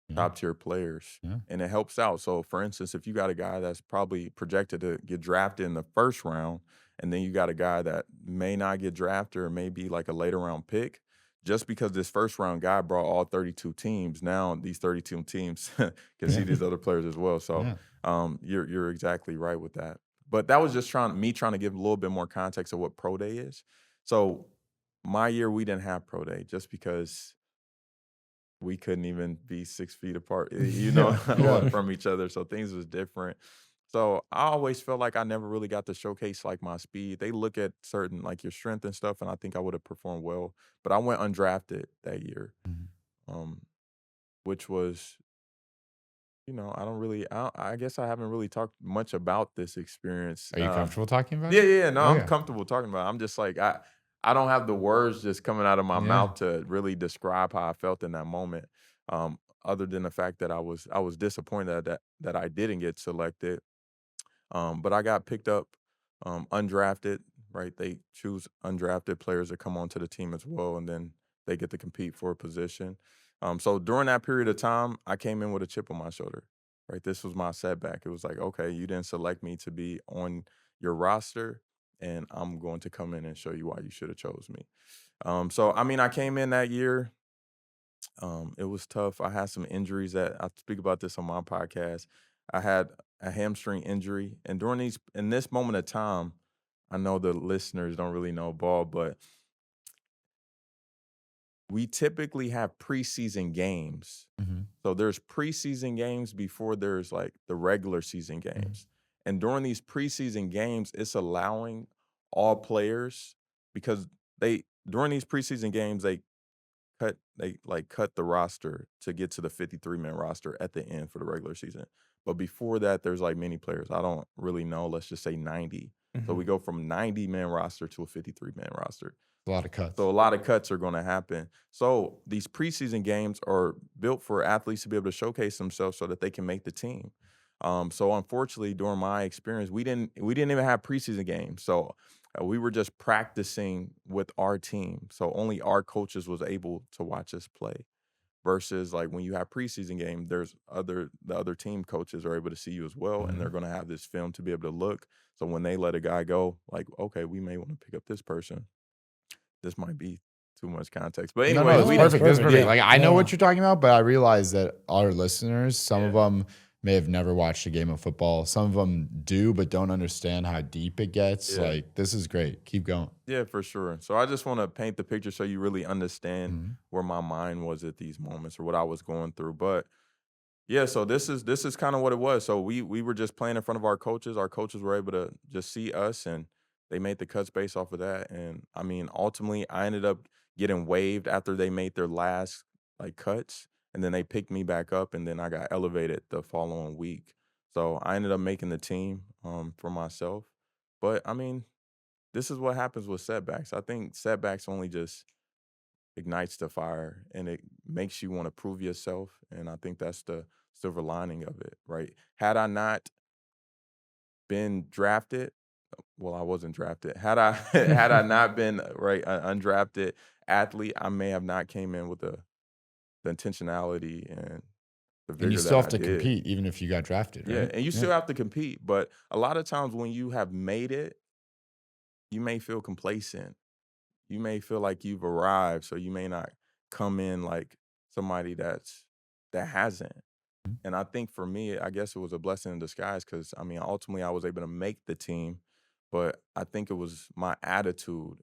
Speaker 1: Yeah.
Speaker 3: top tier players,
Speaker 1: Yeah.
Speaker 3: and it helps out. So for instance, if you got a guy that's probably projected to get drafted in the first round, and then you got a guy that may not get drafted or may be like a later round pick, just because this first round guy brought all 32 teams, now these 32 teams can see
Speaker 1: Yeah.
Speaker 3: these other players as well. So
Speaker 1: Yeah.
Speaker 3: you're exactly right with that. But that was just trying to give a little bit more context of what pro day is. So my year we didn't have pro day just because we couldn't even be 6 feet apart,
Speaker 1: Yeah.
Speaker 3: from each other. So things was different. So I always felt like I never really got to showcase like my speed. They look at certain like your strength and stuff, and I think I would have performed well. But I went undrafted that year,
Speaker 1: Mhm.
Speaker 3: um, which was, I guess I haven't really talked much about this experience.
Speaker 1: Are you comfortable talking about
Speaker 3: Yeah,
Speaker 1: it?
Speaker 3: yeah, no, I'm
Speaker 1: Okay.
Speaker 3: comfortable talking about it. I'm just like I don't have the words just coming out of my
Speaker 1: Yeah.
Speaker 3: mouth to really describe how I felt in that moment. Other than the fact that I was disappointed that I didn't get selected. But I got picked up undrafted, right? They choose undrafted players to come onto the team as well, and then they get to compete for a position. So during that period of time, I came in with a chip on my shoulder, right? This was my setback. It was like, okay, you didn't select me to be on your roster, and I'm going to come in and show you why you should have chose me. So I mean, I came in that year. It was tough. I had some injuries that I speak about this on my podcast. I had a hamstring injury, and in this moment of time, I know the listeners don't really know ball, but we typically have preseason games.
Speaker 1: Mhm.
Speaker 3: So there's preseason games before there's like the regular season games. And during these preseason games, it's allowing all players because during these preseason games, they cut the roster to get to the 53-man roster at the end for the regular season. But before that, there's like many players. I don't really know. Let's just say 90. So we go from 90-man roster to a 53-man roster.
Speaker 1: A lot of cuts.
Speaker 3: So a lot of cuts are going to happen. So these preseason games are built for athletes to be able to showcase themselves so that they can make the team. So unfortunately, during my experience, we didn't even have preseason games. So we were just practicing with our team. So only our coaches was able to watch us play. Versus like when you have preseason game, the other team coaches are able to see you as well, and they're going to have this film to be able to look. So when they let a guy go, like, okay, we may want to pick up this person. This might be too much context, but
Speaker 1: No,
Speaker 3: anyways,
Speaker 1: that's
Speaker 3: we
Speaker 1: perfect. That's
Speaker 2: perfect.
Speaker 1: perfect.
Speaker 2: Yeah.
Speaker 1: Like I know
Speaker 2: No.
Speaker 1: what you're talking about, but I realize that our listeners, some of
Speaker 3: Yeah.
Speaker 1: them may have never watched a game of football. Some of them do, but don't understand how deep it gets.
Speaker 3: Yeah.
Speaker 1: Like this is great. Keep going.
Speaker 3: Yeah, for sure. So I just want to paint the picture so you really understand
Speaker 1: Mhm.
Speaker 3: where my mind was at these moments or what I was going through. But yeah, so this is kind of what it was. So we were just playing in front of our coaches. Our coaches were able to just see us, and they made the cuts based off of that. And I mean, ultimately, I ended up getting waived after they made their last like cuts, and then they picked me back up, and then I got elevated the following week. So I ended up making the team for myself. But I mean, this is what happens with setbacks. I think setbacks only just ignites the fire and it makes you want to prove yourself. And I think that's the silver lining of it, right? Had I not been drafted, well, I wasn't drafted. Had I had I not been an undrafted athlete, I may have not came in with the intentionality and the
Speaker 1: And you
Speaker 3: vigor
Speaker 1: still
Speaker 3: that
Speaker 1: have
Speaker 3: I
Speaker 1: to
Speaker 3: did.
Speaker 1: compete even if you got drafted,
Speaker 3: Yeah,
Speaker 1: right?
Speaker 3: and you
Speaker 1: Yeah.
Speaker 3: still have to compete, but a lot of times when you have made it, you may feel complacent. You may feel like you've arrived, so you may not come in like somebody that hasn't. And I think for me, I guess it was a blessing in disguise because I mean, ultimately, I was able to make the team, but I think it was my attitude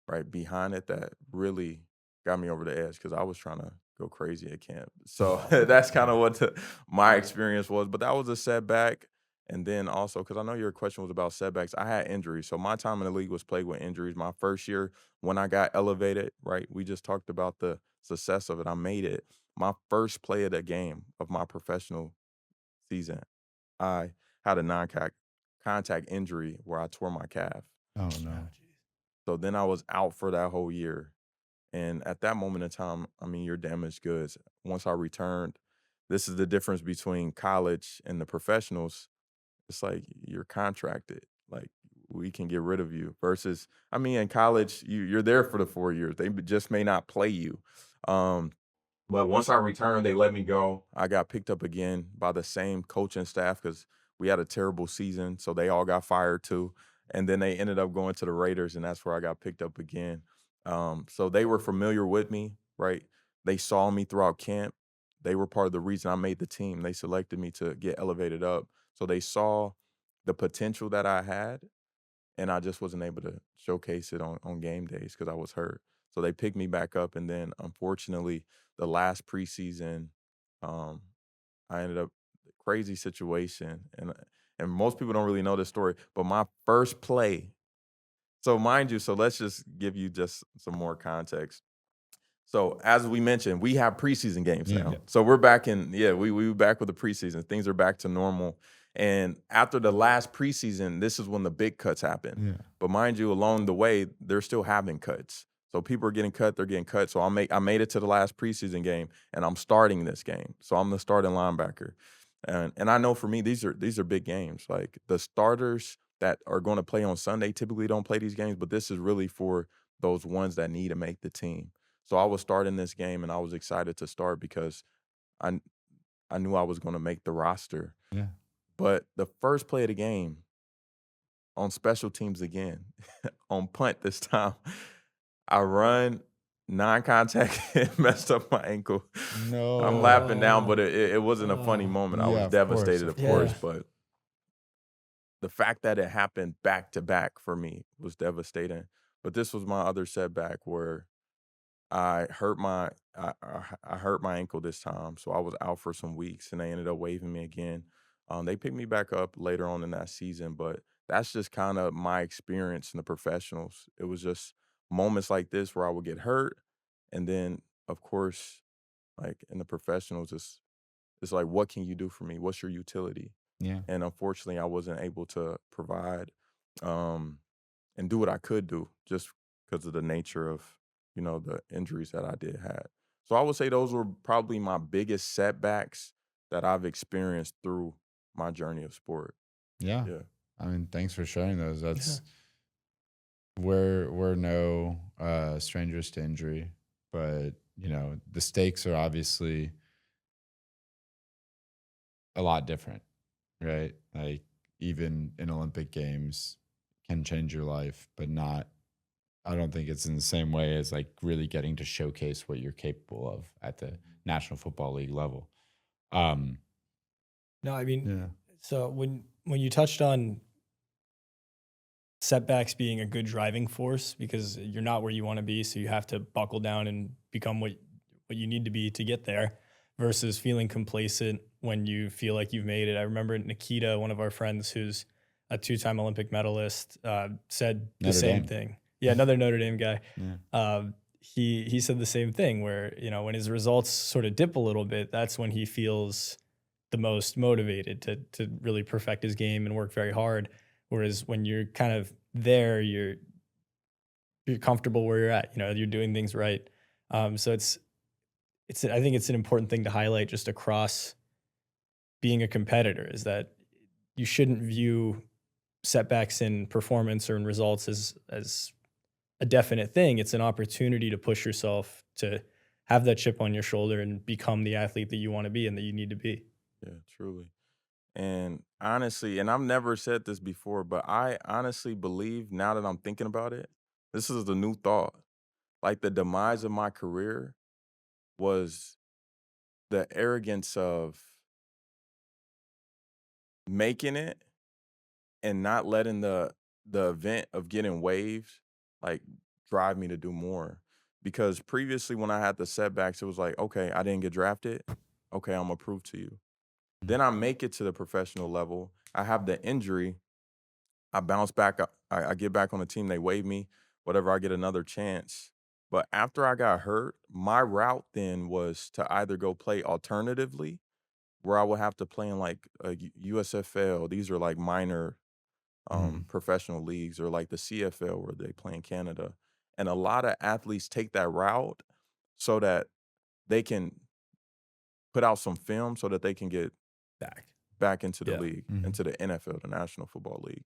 Speaker 3: right behind it that really got me over the edge because I was trying to go crazy at camp. So that's kind of what my experience was. But that was a setback. And then also, because I know your question was about setbacks, I had injuries. So my time in the league was plagued with injuries. My first year, when I got elevated, right, we just talked about the success of it. I made it. My first play of the game of my professional season, I had a non-contact injury where I tore my calf.
Speaker 1: Oh no.
Speaker 3: So then I was out for that whole year. And at that moment in time, I mean, you're damaged goods. Once I returned, this is the difference between college and the professionals. It's like you're contracted. Like we can get rid of you. Versus, I mean, in college, you're there for the 4 years. They just may not play you. Um, but once I returned, they let me go. I got picked up again by the same coaching staff because we had a terrible season. So they all got fired too. And then they ended up going to the Raiders, and that's where I got picked up again. So they were familiar with me, right? They saw me throughout camp. They were part of the reason I made the team. They selected me to get elevated up. So they saw the potential that I had, and I just wasn't able to showcase it on game days because I was hurt. So they picked me back up, and then unfortunately, the last preseason, um, I ended up crazy situation, and most people don't really know this story. But my first play, so mind you, so let's just give you just some more context. So as we mentioned, we have preseason games
Speaker 1: Yeah.
Speaker 3: now.
Speaker 1: Yeah.
Speaker 3: So we're back in, we back with the preseason. Things are back to normal. And after the last preseason, this is when the big cuts happen.
Speaker 1: Yeah.
Speaker 3: But mind you, along the way, they're still having cuts. So people are getting cut, they're getting cut. So I made it to the last preseason game and I'm starting this game. So I'm the starting linebacker. And I know for me, these are big games. Like the starters that are going to play on Sunday typically don't play these games, but this is really for those ones that need to make the team. So I was starting this game, and I was excited to start because I I knew I was going to make the roster.
Speaker 1: Yeah.
Speaker 3: But the first play of the game on special teams again, on punt this time, I run non-contact and messed up my ankle. I'm laughing now, but it wasn't a funny moment. I
Speaker 1: Yeah,
Speaker 3: was
Speaker 1: of course,
Speaker 3: devastated,
Speaker 1: of
Speaker 3: of course,
Speaker 2: course.
Speaker 3: but the fact that it happened back to back for me was devastating. But this was my other setback where I hurt my ankle this time, so I was out for some weeks, and they ended up waiving me again. They picked me back up later on in that season, but that's just kind of my experience in the professionals. It was just moments like this where I would get hurt, and then of course, like in the professionals, it's like, what can you do for me? What's your utility?
Speaker 1: Yeah.
Speaker 3: And unfortunately, I wasn't able to provide. Um, and do what I could do just because of the nature of, the injuries that I did have. So I would say those were probably my biggest setbacks that I've experienced through my journey of sport.
Speaker 1: Yeah.
Speaker 3: Yeah.
Speaker 1: I mean, thanks for sharing those.
Speaker 2: Yeah.
Speaker 1: That's we're no strangers to injury, but the stakes are obviously a lot different, right? Like even in Olympic Games can change your life, but not. I don't think it's in the same way as like really getting to showcase what you're capable of at the National Football League level.
Speaker 2: No, I mean,
Speaker 1: Yeah.
Speaker 2: so when you touched on setbacks being a good driving force because you're not where you want to be, so you have to buckle down and become what you need to be to get there, versus feeling complacent when you feel like you've made it. I remember Nikita, one of our friends who's a two-time Olympic medalist, said the
Speaker 1: Notre
Speaker 2: same
Speaker 1: Dame.
Speaker 2: thing. Yeah, another Notre Dame guy.
Speaker 1: Yeah.
Speaker 2: He said the same thing where, when his results sort of dip a little bit, that's when he feels the most motivated to really perfect his game and work very hard. Whereas when you're kind of there, you're comfortable where you're at. You're doing things right. So I think it's an important thing to highlight just across being a competitor, is that you shouldn't view setbacks in performance or in results as a definite thing. It's an opportunity to push yourself, to have that chip on your shoulder and become the athlete that you want to be and that you need to be.
Speaker 3: Yeah, truly. And honestly, and I've never said this before, but I honestly believe, now that I'm thinking about it, this is the new thought. Like, the demise of my career was the arrogance of making it and not letting the event of getting waived like drive me to do more. Because previously, when I had the setbacks, it was like, okay, I didn't get drafted. Okay, I'm gonna prove to you. Then I make it to the professional level. I have the injury. I bounce back. I get back on the team. They waive me. Whatever. I get another chance. But after I got hurt, my route then was to either go play alternatively, where I would have to play in like a USFL. These are like minor professional leagues, or like the CFL where they play in Canada. And a lot of athletes take that route so that they can put out some film so that they can get back into the league, into the NFL, the National Football League.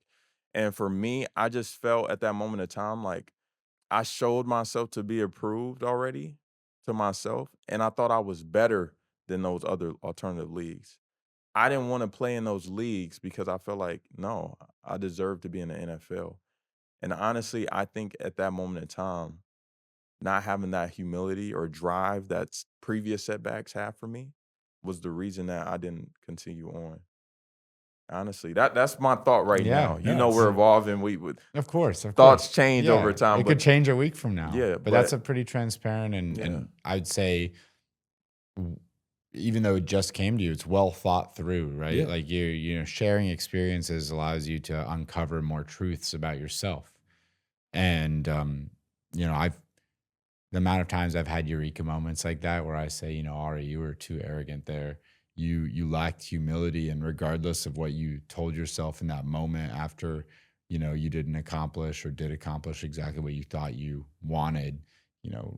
Speaker 3: And for me, I just felt at that moment of time like I showed myself to be approved already to myself, and I thought I was better than those other alternative leagues. I didn't want to play in those leagues because I felt like, no, I deserve to be in the NFL. And honestly, I think at that moment in time, not having that humility or drive that previous setbacks have for me was the reason that I didn't continue on. Honestly, that's my thought right now.
Speaker 1: Yeah.
Speaker 3: We're evolving. We would,
Speaker 1: Of course.
Speaker 3: thoughts change over time.
Speaker 1: It could change a week from now.
Speaker 3: Yeah,
Speaker 1: but that's a pretty transparent and I'd say, even though it just came to you, it's well thought through, right?
Speaker 4: Yeah.
Speaker 1: Like sharing experiences allows you to uncover more truths about yourself. And the amount of times I've had eureka moments like that where I say, Ari, you were too arrogant there. You lacked humility, and regardless of what you told yourself in that moment after, you didn't accomplish or did accomplish exactly what you thought you wanted,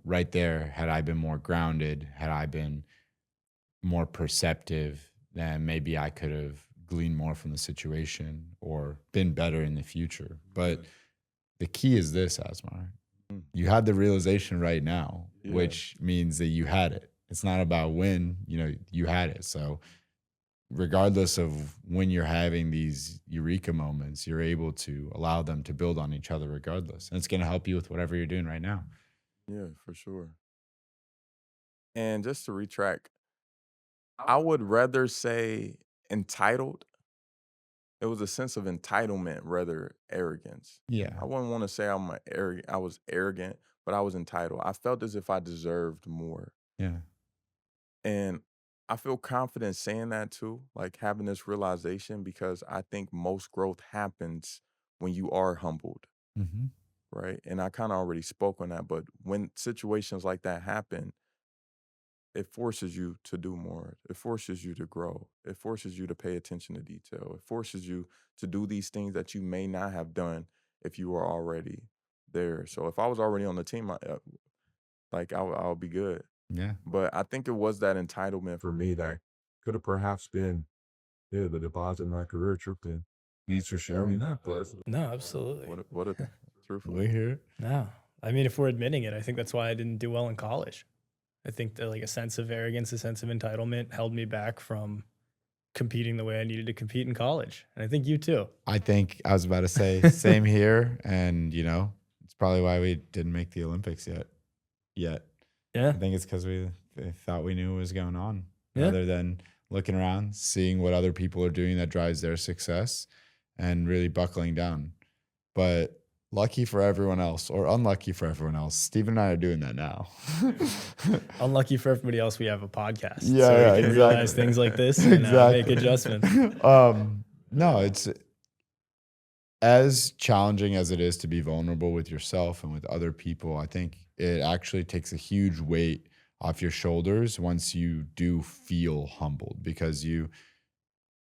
Speaker 1: right there, had I been more grounded, had I been more perceptive, then maybe I could have gleaned more from the situation or been better in the future. But the key is this, Asmar. You had the realization right now, which means that you had it. It's not about when, you had it. So regardless of when you're having these eureka moments, you're able to allow them to build on each other regardless. And it's going to help you with whatever you're doing right now.
Speaker 3: Yeah, for sure. And just to retract, I would rather say entitled. It was a sense of entitlement, rather arrogance.
Speaker 1: Yeah.
Speaker 3: I wouldn't want to say I was arrogant, but I was entitled. I felt as if I deserved more.
Speaker 1: Yeah.
Speaker 3: And I feel confident saying that too, like having this realization, because I think most growth happens when you are humbled,
Speaker 1: Mm-hmm.
Speaker 3: right? And I kind of already spoke on that, but when situations like that happen, it forces you to do more. It forces you to grow. It forces you to pay attention to detail. It forces you to do these things that you may not have if you were already there. So if I was already on the team, I'll be good.
Speaker 1: Yeah.
Speaker 3: But I think it was that entitlement
Speaker 4: For me, that could have perhaps been the deposit in my career trip. And thanks for sharing that. But
Speaker 2: No, absolutely.
Speaker 3: What a truthfully.
Speaker 1: We hear.
Speaker 2: No. I mean, if we're admitting it, I think that's why I didn't do well in college. I think that like a sense of arrogance, a sense of entitlement held me back from competing the way I needed to compete in college. And I think you too.
Speaker 1: I think I was about to say same here. And, it's probably why we didn't make the Olympics yet.
Speaker 2: Yeah.
Speaker 1: I think it's because we thought we knew what was going on
Speaker 2: Yeah.
Speaker 1: rather than looking around, seeing what other people are doing that drives their success and really buckling down. But lucky for everyone else, or unlucky for everyone else, Steve and I are doing that now.
Speaker 2: Unlucky for everybody else, we have a podcast.
Speaker 1: Yeah,
Speaker 2: so we can
Speaker 1: exactly.
Speaker 2: realize things like this and make adjustments.
Speaker 1: No, it's as challenging as it is to be vulnerable with yourself and with other people. I think it actually takes a huge weight off your shoulders once you do feel humbled, because you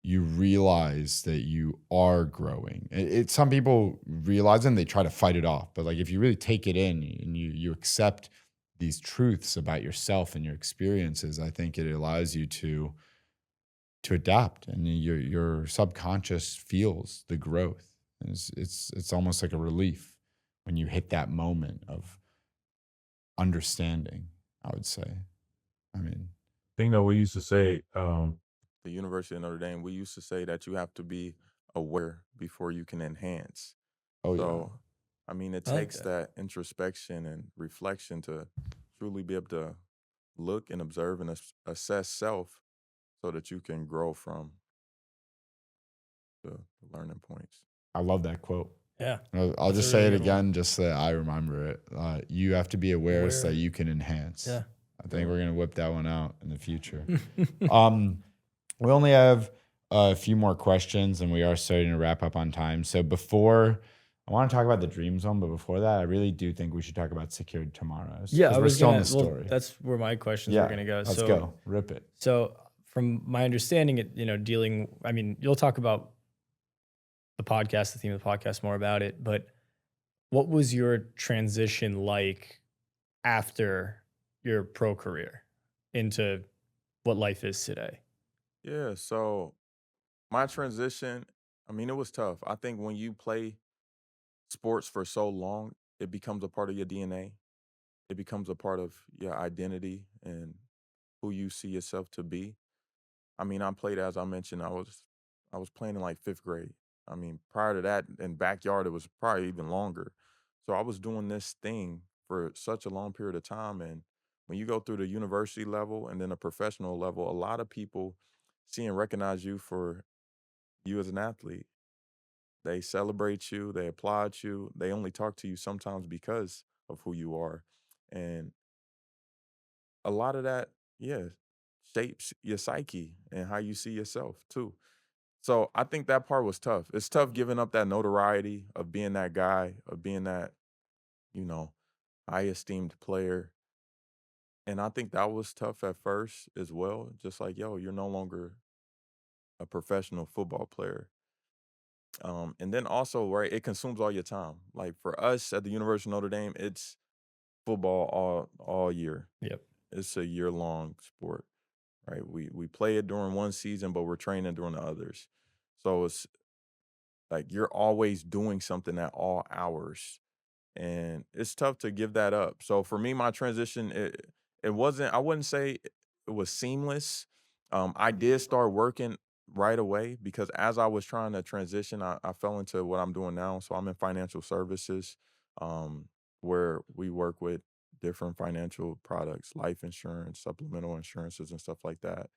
Speaker 1: you realize that you are growing. Some people realize it and they try to fight it off. But like if you really take it in and you accept these truths about yourself and your experiences, I think it allows you to adapt, and your subconscious feels the growth. And it's almost like a relief when you hit that moment of understanding, I would say. I mean,
Speaker 4: Thing that we used to say,
Speaker 3: The University of Notre Dame, we used to say that you have to be aware before you can enhance.
Speaker 1: oh yeah.
Speaker 3: So, I mean, it
Speaker 2: I like
Speaker 3: takes
Speaker 2: that.
Speaker 3: that introspection and reflection to truly be able to look and observe and assess self so that you can grow from the learning points.
Speaker 1: I love that quote.
Speaker 2: Yeah.
Speaker 1: I'll
Speaker 2: That's
Speaker 1: just
Speaker 2: a
Speaker 1: say
Speaker 2: really
Speaker 1: it
Speaker 2: good one.
Speaker 1: again, just so that I remember it. You have to be aware so that
Speaker 2: Aware.
Speaker 1: you can enhance.
Speaker 2: Yeah.
Speaker 1: I think we're gonna whip that one out in the future. We only have a few more questions, and we are starting to wrap up on time. So before, I want to talk about the dream zone, but before that, I really do think we should talk about secured tomorrows.
Speaker 2: Yeah, I
Speaker 1: we're
Speaker 2: was
Speaker 1: still in
Speaker 2: gonna.
Speaker 1: the
Speaker 2: Well,
Speaker 1: story.
Speaker 2: that's where my questions were gonna go.
Speaker 1: Let's
Speaker 2: So,
Speaker 1: go. Rip it.
Speaker 2: so from my understanding, dealing. I mean, you'll talk about the podcast, the theme of the podcast, more about it. But what was your transition like after your pro career into what life is today?
Speaker 3: Yeah, so my transition, I mean, it was tough. I think when you play sports for so long, it becomes a part of your DNA. It becomes a part of your identity and who you see yourself to be. I mean, I played, as I mentioned, I was playing in like 5th grade. I mean, prior to that in backyard, it was probably even longer. So I was doing this thing for such a long period of time. And when you go through the university level and then a professional level, a lot of people see and recognize you for you as an athlete. They celebrate you, they applaud you, they only talk to you sometimes because of who you are. And a lot of that, yeah, shapes your psyche and how you see yourself too. So I think that part was tough. It's tough giving up that notoriety of being that guy, of being that, you know, high esteemed player. And I think that was tough at first as well. Just like, yo, you're no longer a professional football player. And then also, right, it consumes all your time. Like for us at the University of Notre Dame, it's football all year.
Speaker 2: Yep.
Speaker 3: It's a year long sport, right? We play it during one season, but we're training during the others. So it's like you're always doing something at all hours, and it's tough to give that up. So for me, my transition, it wasn't. I wouldn't say it was seamless. I did start working right away because as I was trying to transition, I fell into what I'm doing now. So I'm in financial services, um, where we work with different financial products, life insurance, supplemental insurances, and stuff like that.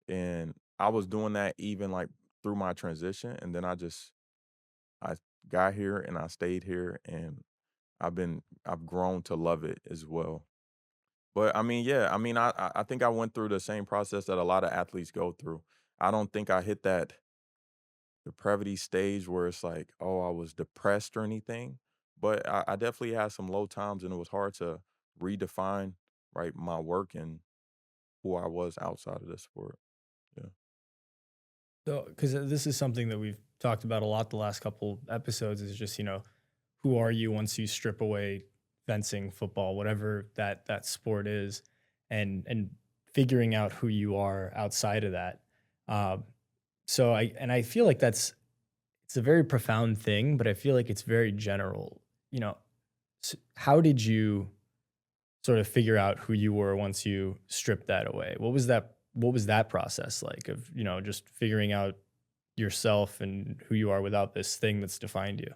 Speaker 3: And I was doing that even like through my transition, and then I got here and I stayed here, and I've grown to love it as well. But I mean, yeah, I mean, I think I went through the same process that a lot of athletes go through. I don't think I hit that depravity stage where it's like, oh, I was depressed or anything. But I definitely had some low times, and it was hard to redefine right my work and who I was outside of the sport. Yeah.
Speaker 2: So, because this is something that we've talked about a lot the last couple episodes, is just who are you once you strip away fencing, football, whatever that sport is, and figuring out who you are outside of that. Um, so I feel like it's a very profound thing, but I feel like it's very general. How did you sort of figure out who you were once you stripped that away? What was that process like of, just figuring out yourself and who you are without this thing that's defined you?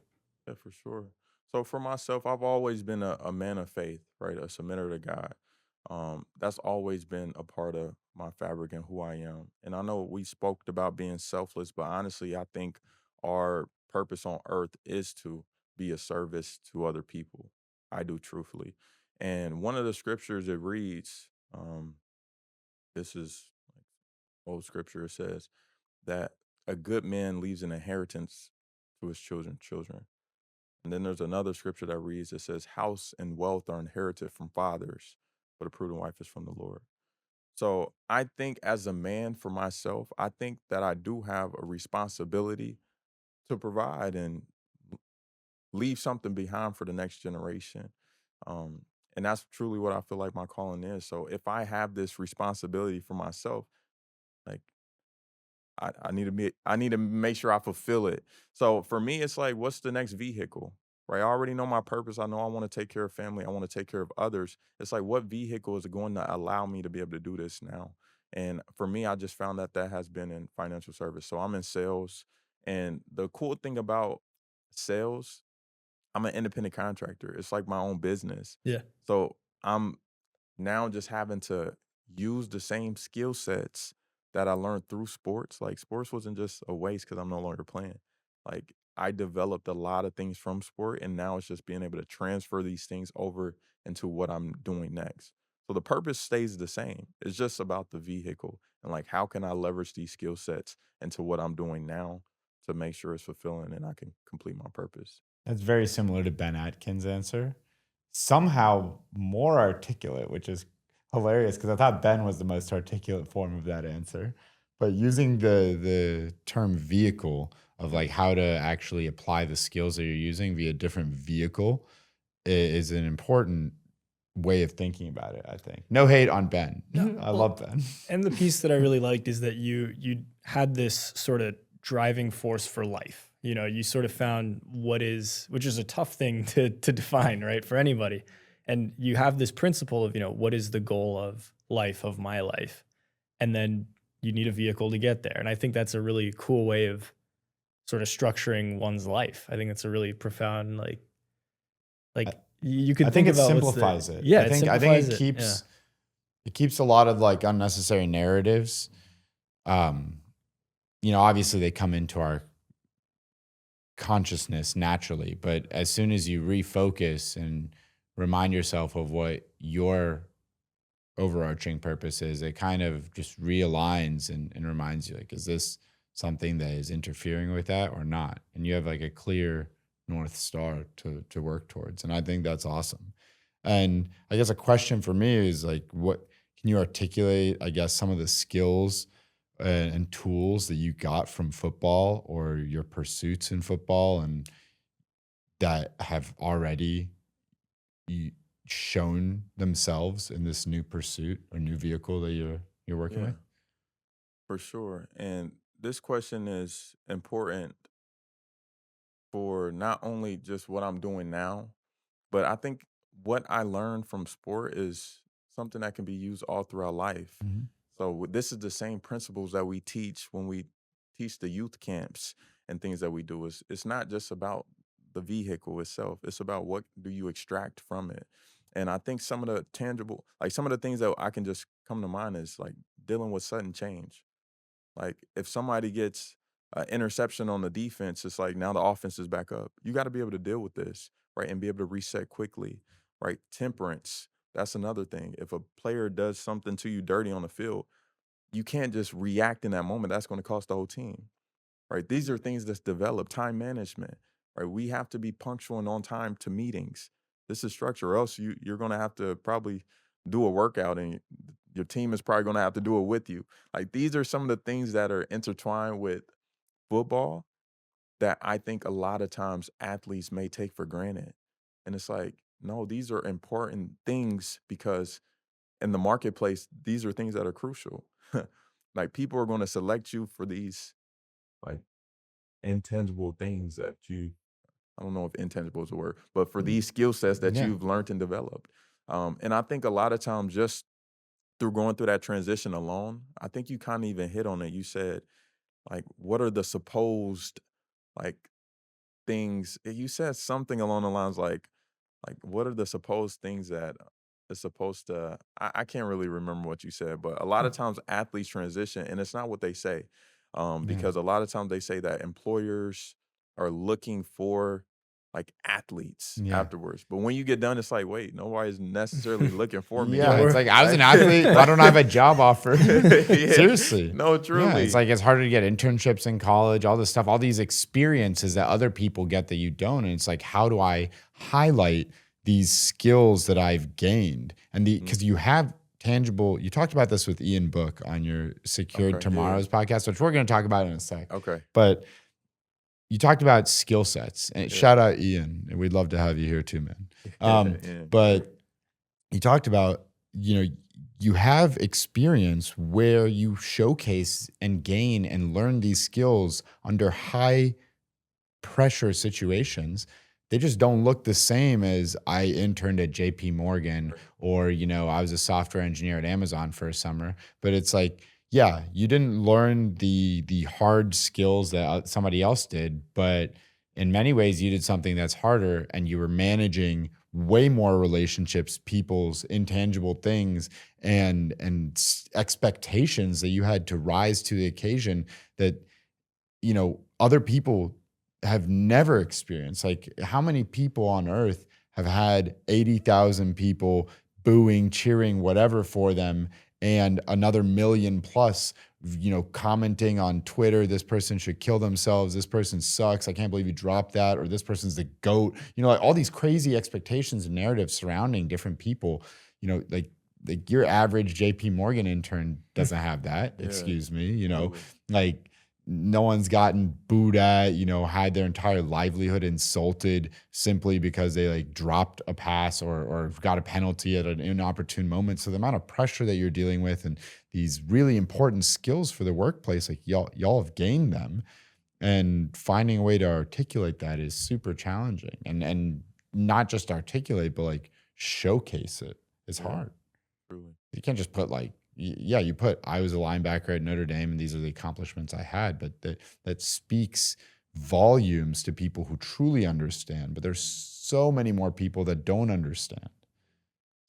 Speaker 3: Yeah, for sure. So for myself, I've always been a man of faith, right? A submitter to God. That's always been a part of my fabric and who I am. And I know we spoke about being selfless, but honestly, I think our purpose on earth is to be a service to other people. I do truthfully. And one of the scriptures it reads, this is old scripture, it says that a good man leaves an inheritance to his children. And then there's another scripture that reads, it says, house and wealth are inherited from fathers, but a prudent wife is from the Lord. So I think as a man for myself, I think that I do have a responsibility to provide and leave something behind for the next generation. Um, and that's truly what I feel like my calling is. So if I have this responsibility for myself, like I need to make sure I fulfill it. So for me, it's like, what's the next vehicle? Right. I already know my purpose. I know I want to take care of family. I want to take care of others. It's like, what vehicle is going to allow me to be able to do this now? And for me, I just found that that has been in financial service. So I'm in sales. And the cool thing about sales, I'm an independent contractor. It's like my own business.
Speaker 2: Yeah.
Speaker 3: So I'm now just having to use the same skill sets that I learned through sports. Like sports wasn't just a waste because I'm no longer playing. Like I developed a lot of things from sport, and now it's just being able to transfer these things over into what I'm doing next. So the purpose stays the same. It's just about the vehicle and like how can I leverage these skill sets into what I'm doing now to make sure it's fulfilling and I can complete my purpose.
Speaker 1: That's very similar to Ben Atkins' answer. Somehow more articulate, which is hilarious because I thought Ben was the most articulate form of that answer. But using the term vehicle of like how to actually apply the skills that you're using via different vehicle is an important way of thinking about it, I think. No hate on Ben.
Speaker 2: No,
Speaker 1: I love Ben.
Speaker 2: And the piece that I really liked is that you had this sort of driving force for life. You know, you sort of found which is a tough thing to define, right, for anybody. And you have this principle of, you know, what is the goal of life, of my life? And then you need a vehicle to get there. And I think that's a really cool way of sort of structuring one's life. I think it's a really profound, you could
Speaker 1: I think
Speaker 2: think
Speaker 1: it
Speaker 2: about
Speaker 1: simplifies it.
Speaker 2: Yeah,
Speaker 1: I think
Speaker 2: simplifies
Speaker 1: it keeps it keeps a lot of like unnecessary narratives. You know, obviously they come into our consciousness naturally, but as soon as you refocus and remind yourself of what your overarching purpose is, it kind of just realigns and reminds you, like, is this something that is interfering with that or not? And you have like a clear North Star to work towards. And I think that's awesome. And I guess a question for me is like, what can you articulate, I guess, some of the skills and tools that you got from football or your pursuits in football and that have already shown themselves in this new pursuit or new vehicle that you're working with?
Speaker 3: For sure. And this question is important for not only just what I'm doing now, but I think what I learned from sport is something that can be used all throughout life.
Speaker 1: Mhm.
Speaker 3: So this is the same principles that we teach when we teach the youth camps and things that we do. It's not just about the vehicle itself. It's about what do you extract from it. And I think some of the tangible, like some of the things that I can just come to mind is like dealing with sudden change. Like if somebody gets an interception on the defense, it's like now the offense is back up. You got to be able to deal with this, right? And be able to reset quickly, right? Temperance. That's another thing. If a player does something to you dirty on the field, you can't just react in that moment. That's going to cost the whole team, right? These are things that's developed. Time management, right? We have to be punctual and on time to meetings. This is structure, or else you're going to have to probably do a workout and your team is probably going to have to do it with you. Like these are some of the things that are intertwined with football that I think a lot of times athletes may take for granted. And it's like, no, these are important things because in the marketplace, these are things that are crucial. Like people are going to select you for these,
Speaker 4: Like intangible things that you
Speaker 3: I don't know if intangible is a word, but for these skill sets that
Speaker 1: Yeah.
Speaker 3: you've learned and developed. And I think a lot of times just through going through that transition alone, I think you kind of even hit on it. You said, like, what are the supposed like things? You said something along the lines like what are the supposed things that is supposed to I can't really remember what you said, but a lot of times athletes transition and it's not what they say.
Speaker 1: Yeah.
Speaker 3: Because a lot of times they say that employers are looking for like athletes
Speaker 1: Yeah.
Speaker 3: afterwards. But when you get done, it's like, wait, nobody's necessarily looking for me.
Speaker 1: Yeah,
Speaker 3: Like,
Speaker 1: it's like I was an athlete. Why don't I have a job offer?
Speaker 3: Yeah.
Speaker 1: Seriously.
Speaker 3: No,
Speaker 1: Yeah,
Speaker 3: truly.
Speaker 1: it's like it's harder to get internships in college, all this stuff, all these experiences that other people get that you don't. And it's like, how do I highlight these skills that I've gained? And because you have tangible. You talked about this with Ian Book on your Secured Tomorrows podcast, which we're going to talk about in a sec.
Speaker 3: Okay.
Speaker 1: But you talked about skill sets, and shout out Ian, and we'd love to have you here too, man. But you talked about, you have experience where you showcase and gain and learn these skills under high pressure situations. They just don't look the same as I interned at JP Morgan or, I was a software engineer at Amazon for a summer. But it's like, yeah, you didn't learn the hard skills that somebody else did, but in many ways you did something that's harder, and you were managing way more relationships, people's intangible things, and expectations that you had to rise to the occasion that, other people have never experienced. Like, how many people on earth have had 80,000 people booing, cheering, whatever for them, and another million plus, commenting on Twitter, this person should kill themselves, this person sucks, I can't believe you dropped that, or this person's the GOAT. Like all these crazy expectations and narratives surrounding different people. Like your average JP Morgan intern doesn't have that. Excuse me. Like no one's gotten booed at, had their entire livelihood insulted simply because they like dropped a pass or got a penalty at an inopportune moment. So the amount of pressure that you're dealing with and these really important skills for the workplace, like y'all have gained them, and finding a way to articulate that is super challenging, and not just articulate, but like showcase it is hard.
Speaker 3: Truly.
Speaker 1: You can't just put like, you put, I was a linebacker at Notre Dame and these are the accomplishments I had, but that speaks volumes to people who truly understand. But there's so many more people that don't understand.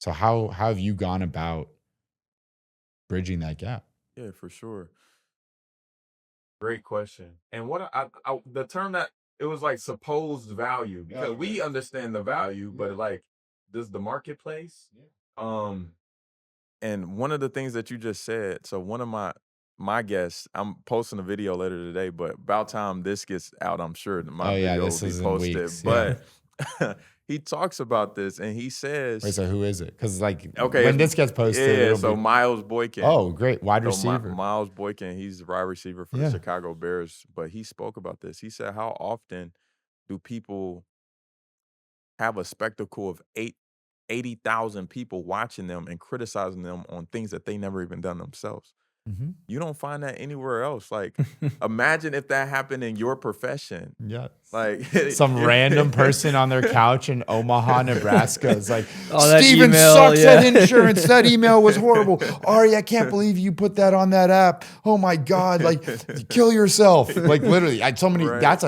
Speaker 1: So how have you gone about bridging that gap?
Speaker 3: Yeah, for sure. Great question. And what I the term that it was like supposed value, because we understand the value, but like, does the marketplace? And one of the things that you just said, so one of my guests, I'm posting a video later today, but about time this gets out, I'm sure that my video will be posted.
Speaker 1: Weeks,
Speaker 3: but he talks about this, and he says,
Speaker 1: wait, so who is it? Because like, when this gets posted,
Speaker 3: so Miles Boykin.
Speaker 1: Oh, great, wide receiver.
Speaker 3: Miles Boykin, he's the wide receiver for the Chicago Bears. But he spoke about this. He said, how often do people have a spectacle of 80,000 people watching them and criticizing them on things that they never even done themselves?
Speaker 1: Mm-hmm.
Speaker 3: You don't find that anywhere else. Like, imagine if that happened in your profession.
Speaker 1: Yeah.
Speaker 3: Like
Speaker 1: some random person on their couch in Omaha, Nebraska is like,
Speaker 2: Steven
Speaker 1: sucks at insurance. That email was horrible. Ari, I can't believe you put that on that app. Oh my God, like kill yourself. Like literally, that's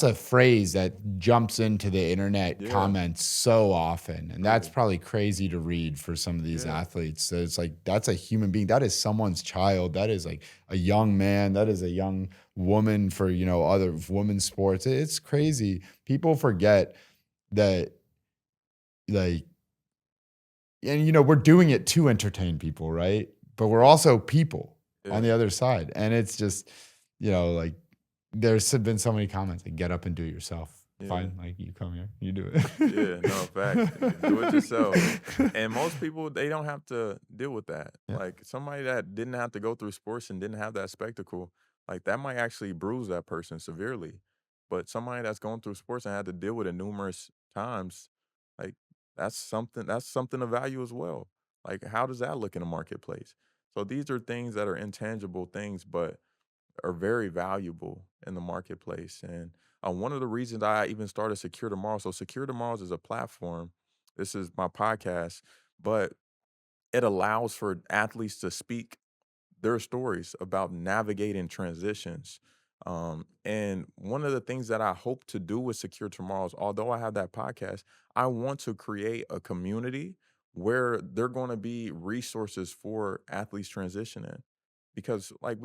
Speaker 1: a phrase that jumps into the internet comments so often. And that's probably crazy to read for some of these athletes. So it's like, that's a human being. That is someone's child. That is like a young man. That is a young woman for, other women's sports. It's crazy. People forget that, like, and we're doing it to entertain people, right? But we're also people on the other side. And it's just, like, there's been so many comments like, get up and do it yourself. Fine, like, you come here, you do it.
Speaker 3: Facts. Do it yourself. And most people, they don't have to deal with that. Like, somebody that didn't have to go through sports and didn't have that spectacle, like, that might actually bruise that person severely. But somebody that's going through sports and had to deal with it numerous times, like, that's something of value as well. Like, how does that look in the marketplace? So these are things that are intangible things, but are very valuable in the marketplace. And one of the reasons I even started Secure Tomorrow. So Secure Tomorrows is a platform. This is my podcast, but it allows for athletes to speak their stories about navigating transitions. And one of the things that I hope to do with Secure Tomorrows, although I have that podcast, I want to create a community where there are going to be resources for athletes transitioning. Because like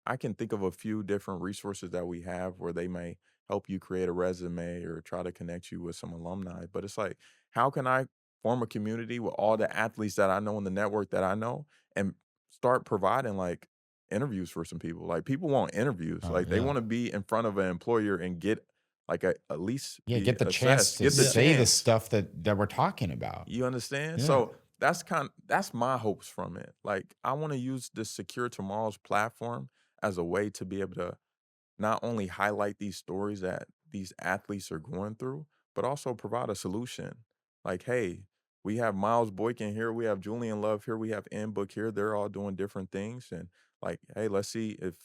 Speaker 3: I can think of a few different resources that we have where they may help you create a resume or try to connect you with some alumni. But it's like, how can I form a community with all the athletes that I know in the network that I know and start providing like interviews for some people? Like, people want interviews. They want to be in front of an employer and get like at least
Speaker 1: get the chance to say the stuff that we're talking about.
Speaker 3: You understand?
Speaker 1: Yeah.
Speaker 3: So that's my hopes from it. Like, I want to use this Secure Tomorrow's platform as a way to be able to not only highlight these stories that these athletes are going through, but also provide a solution. Like, hey, we have Miles Boykin here, we have Julian Love here, we have N Book here. They're all doing different things, and like, hey, let's see if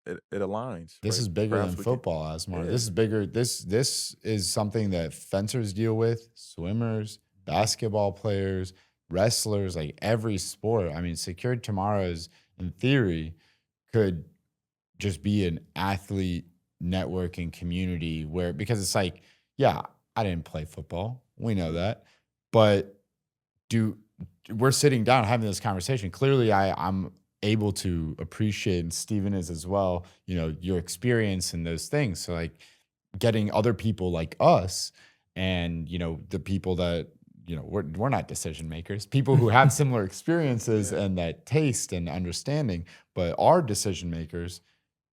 Speaker 3: it aligns,
Speaker 1: This
Speaker 3: right?
Speaker 1: is bigger than
Speaker 3: Perhaps we can.
Speaker 1: football, Asmar.
Speaker 3: Yeah.
Speaker 1: This is bigger. This is something that fencers deal with, swimmers, basketball players, wrestlers, like every sport. I mean, Secured Tomorrows, in theory, could just be an athlete networking community where, because it's like, yeah, I didn't play football. We know that. But do we're sitting down having this conversation. Clearly, I'm able to appreciate, and Steven is as well, your experience in those things. So like getting other people like us and, the people that, we're not decision makers, people who have similar experiences
Speaker 3: Yeah.
Speaker 1: and that taste and understanding, but are decision makers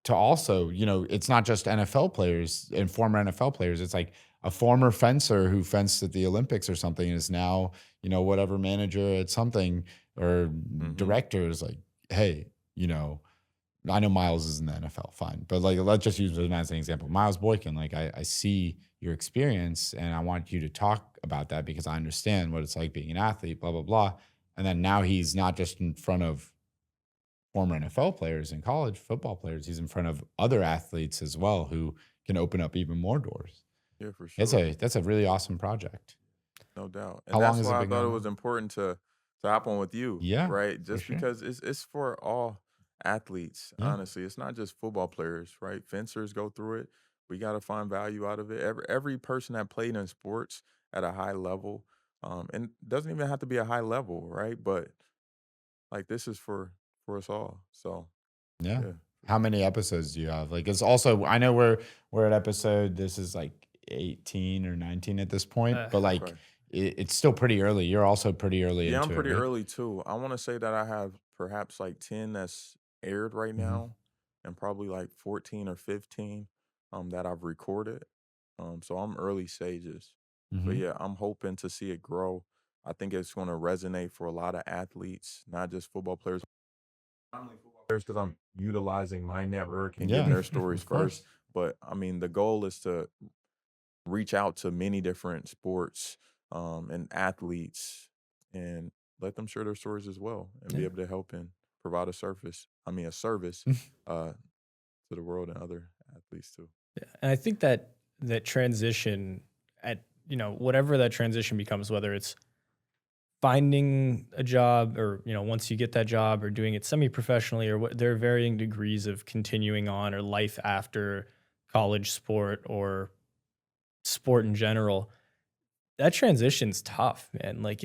Speaker 1: to also, it's not just NFL players and former NFL players. It's like a former fencer who fenced at the Olympics or something and is now, whatever manager at something or
Speaker 3: Mm-hmm.
Speaker 1: director is like, hey, I know Miles is in the NFL, fine. But like, let's just use him as an example. Miles Boykin, like I see your experience and I want you to talk about that because I understand what it's like being an athlete, blah, blah, blah. And then now he's not just in front of former NFL players and college football players. He's in front of other athletes as well who can open up even more doors.
Speaker 3: Yeah, for
Speaker 1: That's
Speaker 3: sure.
Speaker 1: a really awesome project.
Speaker 3: No doubt.
Speaker 1: How
Speaker 3: And
Speaker 1: long
Speaker 3: that's
Speaker 1: has it
Speaker 3: why I
Speaker 1: been
Speaker 3: thought it
Speaker 1: going
Speaker 3: was
Speaker 1: on?
Speaker 3: important to hop on with you,
Speaker 1: Yeah,
Speaker 3: right?
Speaker 1: for
Speaker 3: Just
Speaker 1: sure.
Speaker 3: because it's for all athletes,
Speaker 1: Yeah.
Speaker 3: honestly. It's not just football players, right? Fencers go through it. We got to find value out of it. Every person that played in sports at a high level, and doesn't even have to be a high level, right? But like, this is for us all. So
Speaker 1: Yeah.
Speaker 3: yeah,
Speaker 1: How many episodes do you have? Like, it's also, I know we're at episode, this is like 18 or 19 at this point, but like
Speaker 3: okay.
Speaker 1: it's still pretty early. You're also pretty early
Speaker 3: Yeah, I'm
Speaker 1: into it,
Speaker 3: pretty
Speaker 1: right?
Speaker 3: early too. I want to say that I have perhaps like 10 that's aired right
Speaker 1: Mm-hmm.
Speaker 3: now and probably like 14 or 15 that I've recorded. So I'm early stages. But
Speaker 1: Mm-hmm.
Speaker 3: yeah, I'm hoping to see it grow. I think it's going to resonate for a lot of athletes, not just football players. Not only football players, because I'm utilizing my network and getting
Speaker 1: Yeah,
Speaker 3: their stories
Speaker 1: of
Speaker 3: first.
Speaker 1: course.
Speaker 3: But I mean, the goal is to reach out to many different sports and athletes and let them share their stories as well and be
Speaker 2: Yeah.
Speaker 3: able to help and provide a service uh, to the world and other athletes too.
Speaker 2: Yeah. And I think that transition at, whatever that transition becomes, whether it's finding a job or, once you get that job or doing it semi-professionally or what, there are varying degrees of continuing on or life after college sport or sport in general. That transition's tough, man. Like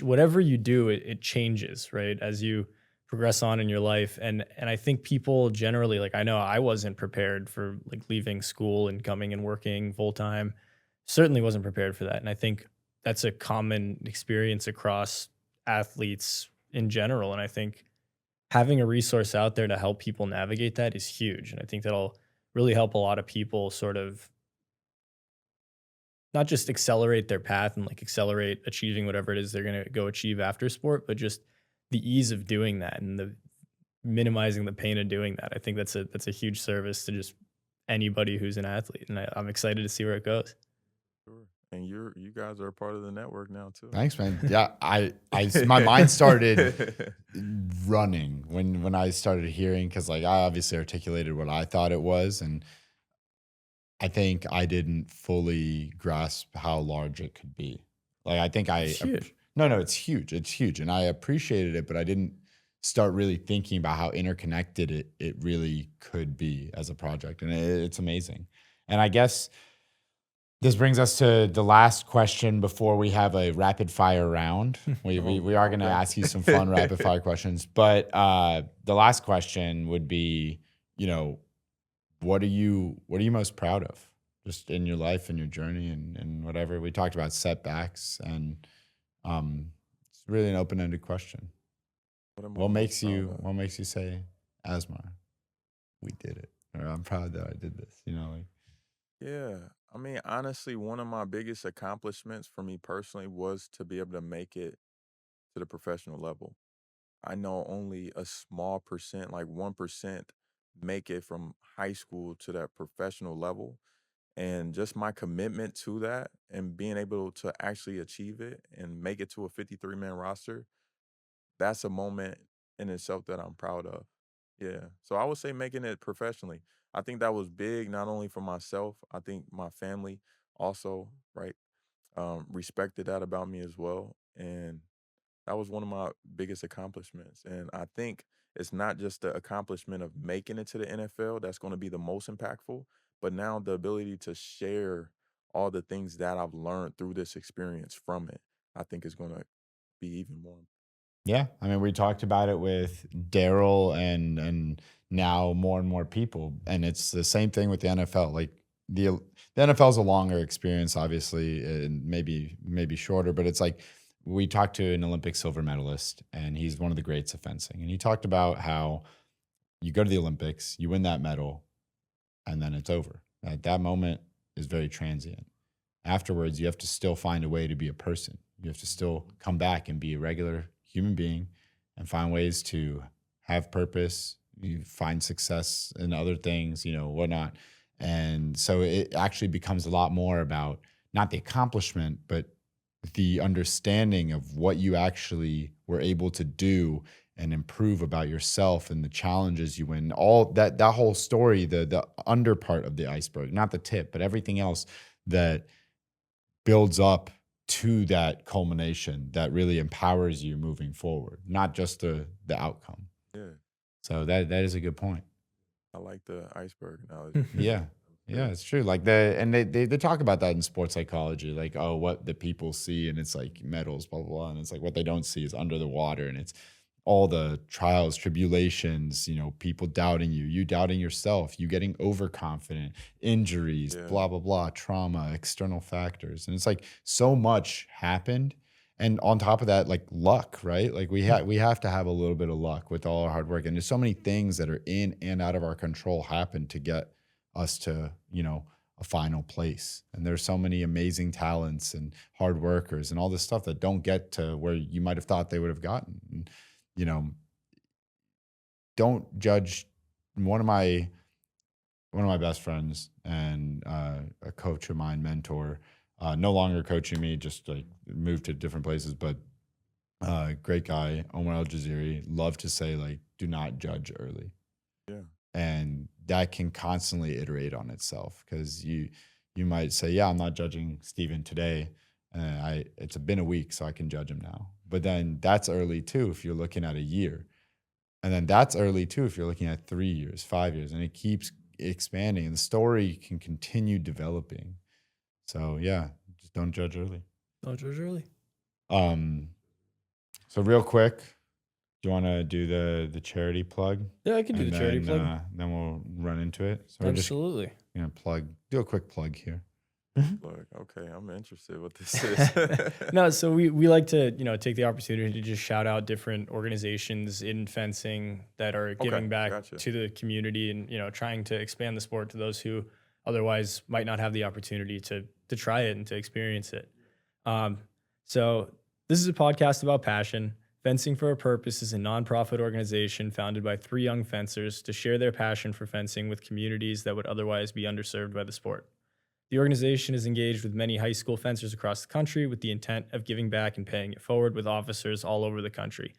Speaker 2: whatever you do, it changes, right? As you progress on in your life. And I think people generally, like, I know I wasn't prepared for like leaving school and coming and working full time. Certainly wasn't prepared for that. And I think that's a common experience across athletes in general. And I think having a resource out there to help people navigate that is huge. And I think that'll really help a lot of people sort of not just accelerate their path and like accelerate achieving whatever it is they're going to go achieve after sport, but just the ease of doing that and the minimizing the pain of doing that. I think that's a huge service to just anybody who's an athlete, and I'm excited to see where it goes.
Speaker 3: Sure. And you guys are a part of the network now too.
Speaker 1: Thanks, man. Yeah, my mind started running when I started hearing, because like I obviously articulated what I thought it was, and I think I didn't fully grasp how large it could be. Like I think
Speaker 2: It's huge.
Speaker 1: no, it's huge. It's huge, and I appreciated it, but I didn't start really thinking about how interconnected it really could be as a project, and it's amazing. And I guess this brings us to the last question before we have a rapid fire round. We are going to
Speaker 3: Okay.
Speaker 1: ask you some fun rapid fire questions, but the last question would be, what are you most proud of, just in your life and your journey and whatever? We talked about setbacks, and it's really an open-ended question.
Speaker 3: What am I
Speaker 1: What
Speaker 3: most
Speaker 1: makes
Speaker 3: proud
Speaker 1: you
Speaker 3: of?
Speaker 1: what makes you say, Asmar, we did it, or I'm proud that I did this? Like,
Speaker 3: Yeah. I mean, honestly, one of my biggest accomplishments for me personally was to be able to make it to the professional level. I know only a small percent, like 1%, make it from high school to that professional level. And just my commitment to that and being able to actually achieve it and make it to a 53-man roster, that's a moment in itself that I'm proud of. Yeah. So I would say making it professionally. I think that was big, not only for myself, I think my family also, right, respected that about me as well. And that was one of my biggest accomplishments. And I think it's not just the accomplishment of making it to the NFL that's going to be the most impactful, but now the ability to share all the things that I've learned through this experience from it, I think is going to be even more.
Speaker 1: Yeah, I mean, we talked about it with Daryl and now more and more people, and it's the same thing with the NFL. Like the NFL is a longer experience, obviously, and maybe shorter, but it's like we talked to an Olympic silver medalist, and he's one of the greats of fencing, and he talked about how you go to the Olympics, you win that medal, and then it's over. Like that moment is very transient. Afterwards, you have to still find a way to be a person. You have to still come back and be a regular human being and find ways to have purpose. You find success in other things, whatnot. And so it actually becomes a lot more about not the accomplishment, but the understanding of what you actually were able to do and improve about yourself and the challenges you win. All that whole story, the under part of the iceberg, not the tip, but everything else that builds up to that culmination that really empowers you moving forward, not just the outcome.
Speaker 3: Yeah.
Speaker 1: So that is a good point.
Speaker 3: I like the iceberg analogy.
Speaker 1: Yeah. Yeah, it's true. Like they talk about that in sports psychology, like, oh, what the people see, and it's like medals, blah, blah, blah. And it's like what they don't see is under the water. And it's all the trials, tribulations, people doubting you doubting yourself, you getting overconfident, injuries,
Speaker 3: Yeah.
Speaker 1: blah, blah, blah, trauma, external factors. And it's like so much happened. And on top of that, like luck, right? Like we have to have a little bit of luck with all our hard work. And there's so many things that are in and out of our control happen to get us to, a final place. And there's so many amazing talents and hard workers and all this stuff that don't get to where you might have thought they would have gotten. And, don't judge. One of my best friends and a coach of mine, mentor, no longer coaching me, just like moved to different places, but great guy, Omar Al Jaziri, loved to say, like, do not judge early.
Speaker 3: Yeah.
Speaker 1: And that can constantly iterate on itself, because you might say, yeah, I'm not judging Steven today. It's been a week, so I can judge him now. But then that's early too if you're looking at a year. And then that's early too if you're looking at 3 years, 5 years, and it keeps expanding and the story can continue developing. So yeah, just don't judge early.
Speaker 2: Don't judge early.
Speaker 1: So real quick, do you want to do the charity plug?
Speaker 2: Yeah, I can do the charity plug.
Speaker 1: Then we'll run into it. So
Speaker 2: Absolutely.
Speaker 1: we're just gonna do a quick plug here.
Speaker 3: Look, okay, I'm interested what this is.
Speaker 2: No, so we like to, take the opportunity to just shout out different organizations in fencing that are giving back to the community and, trying to expand the sport to those who otherwise might not have the opportunity to try it and to experience it. So this is a podcast about passion. Fencing for a Purpose is a nonprofit organization founded by 3 young fencers to share their passion for fencing with communities that would otherwise be underserved by the sport. The organization is engaged with many high school fencers across the country with the intent of giving back and paying it forward with officers all over the country.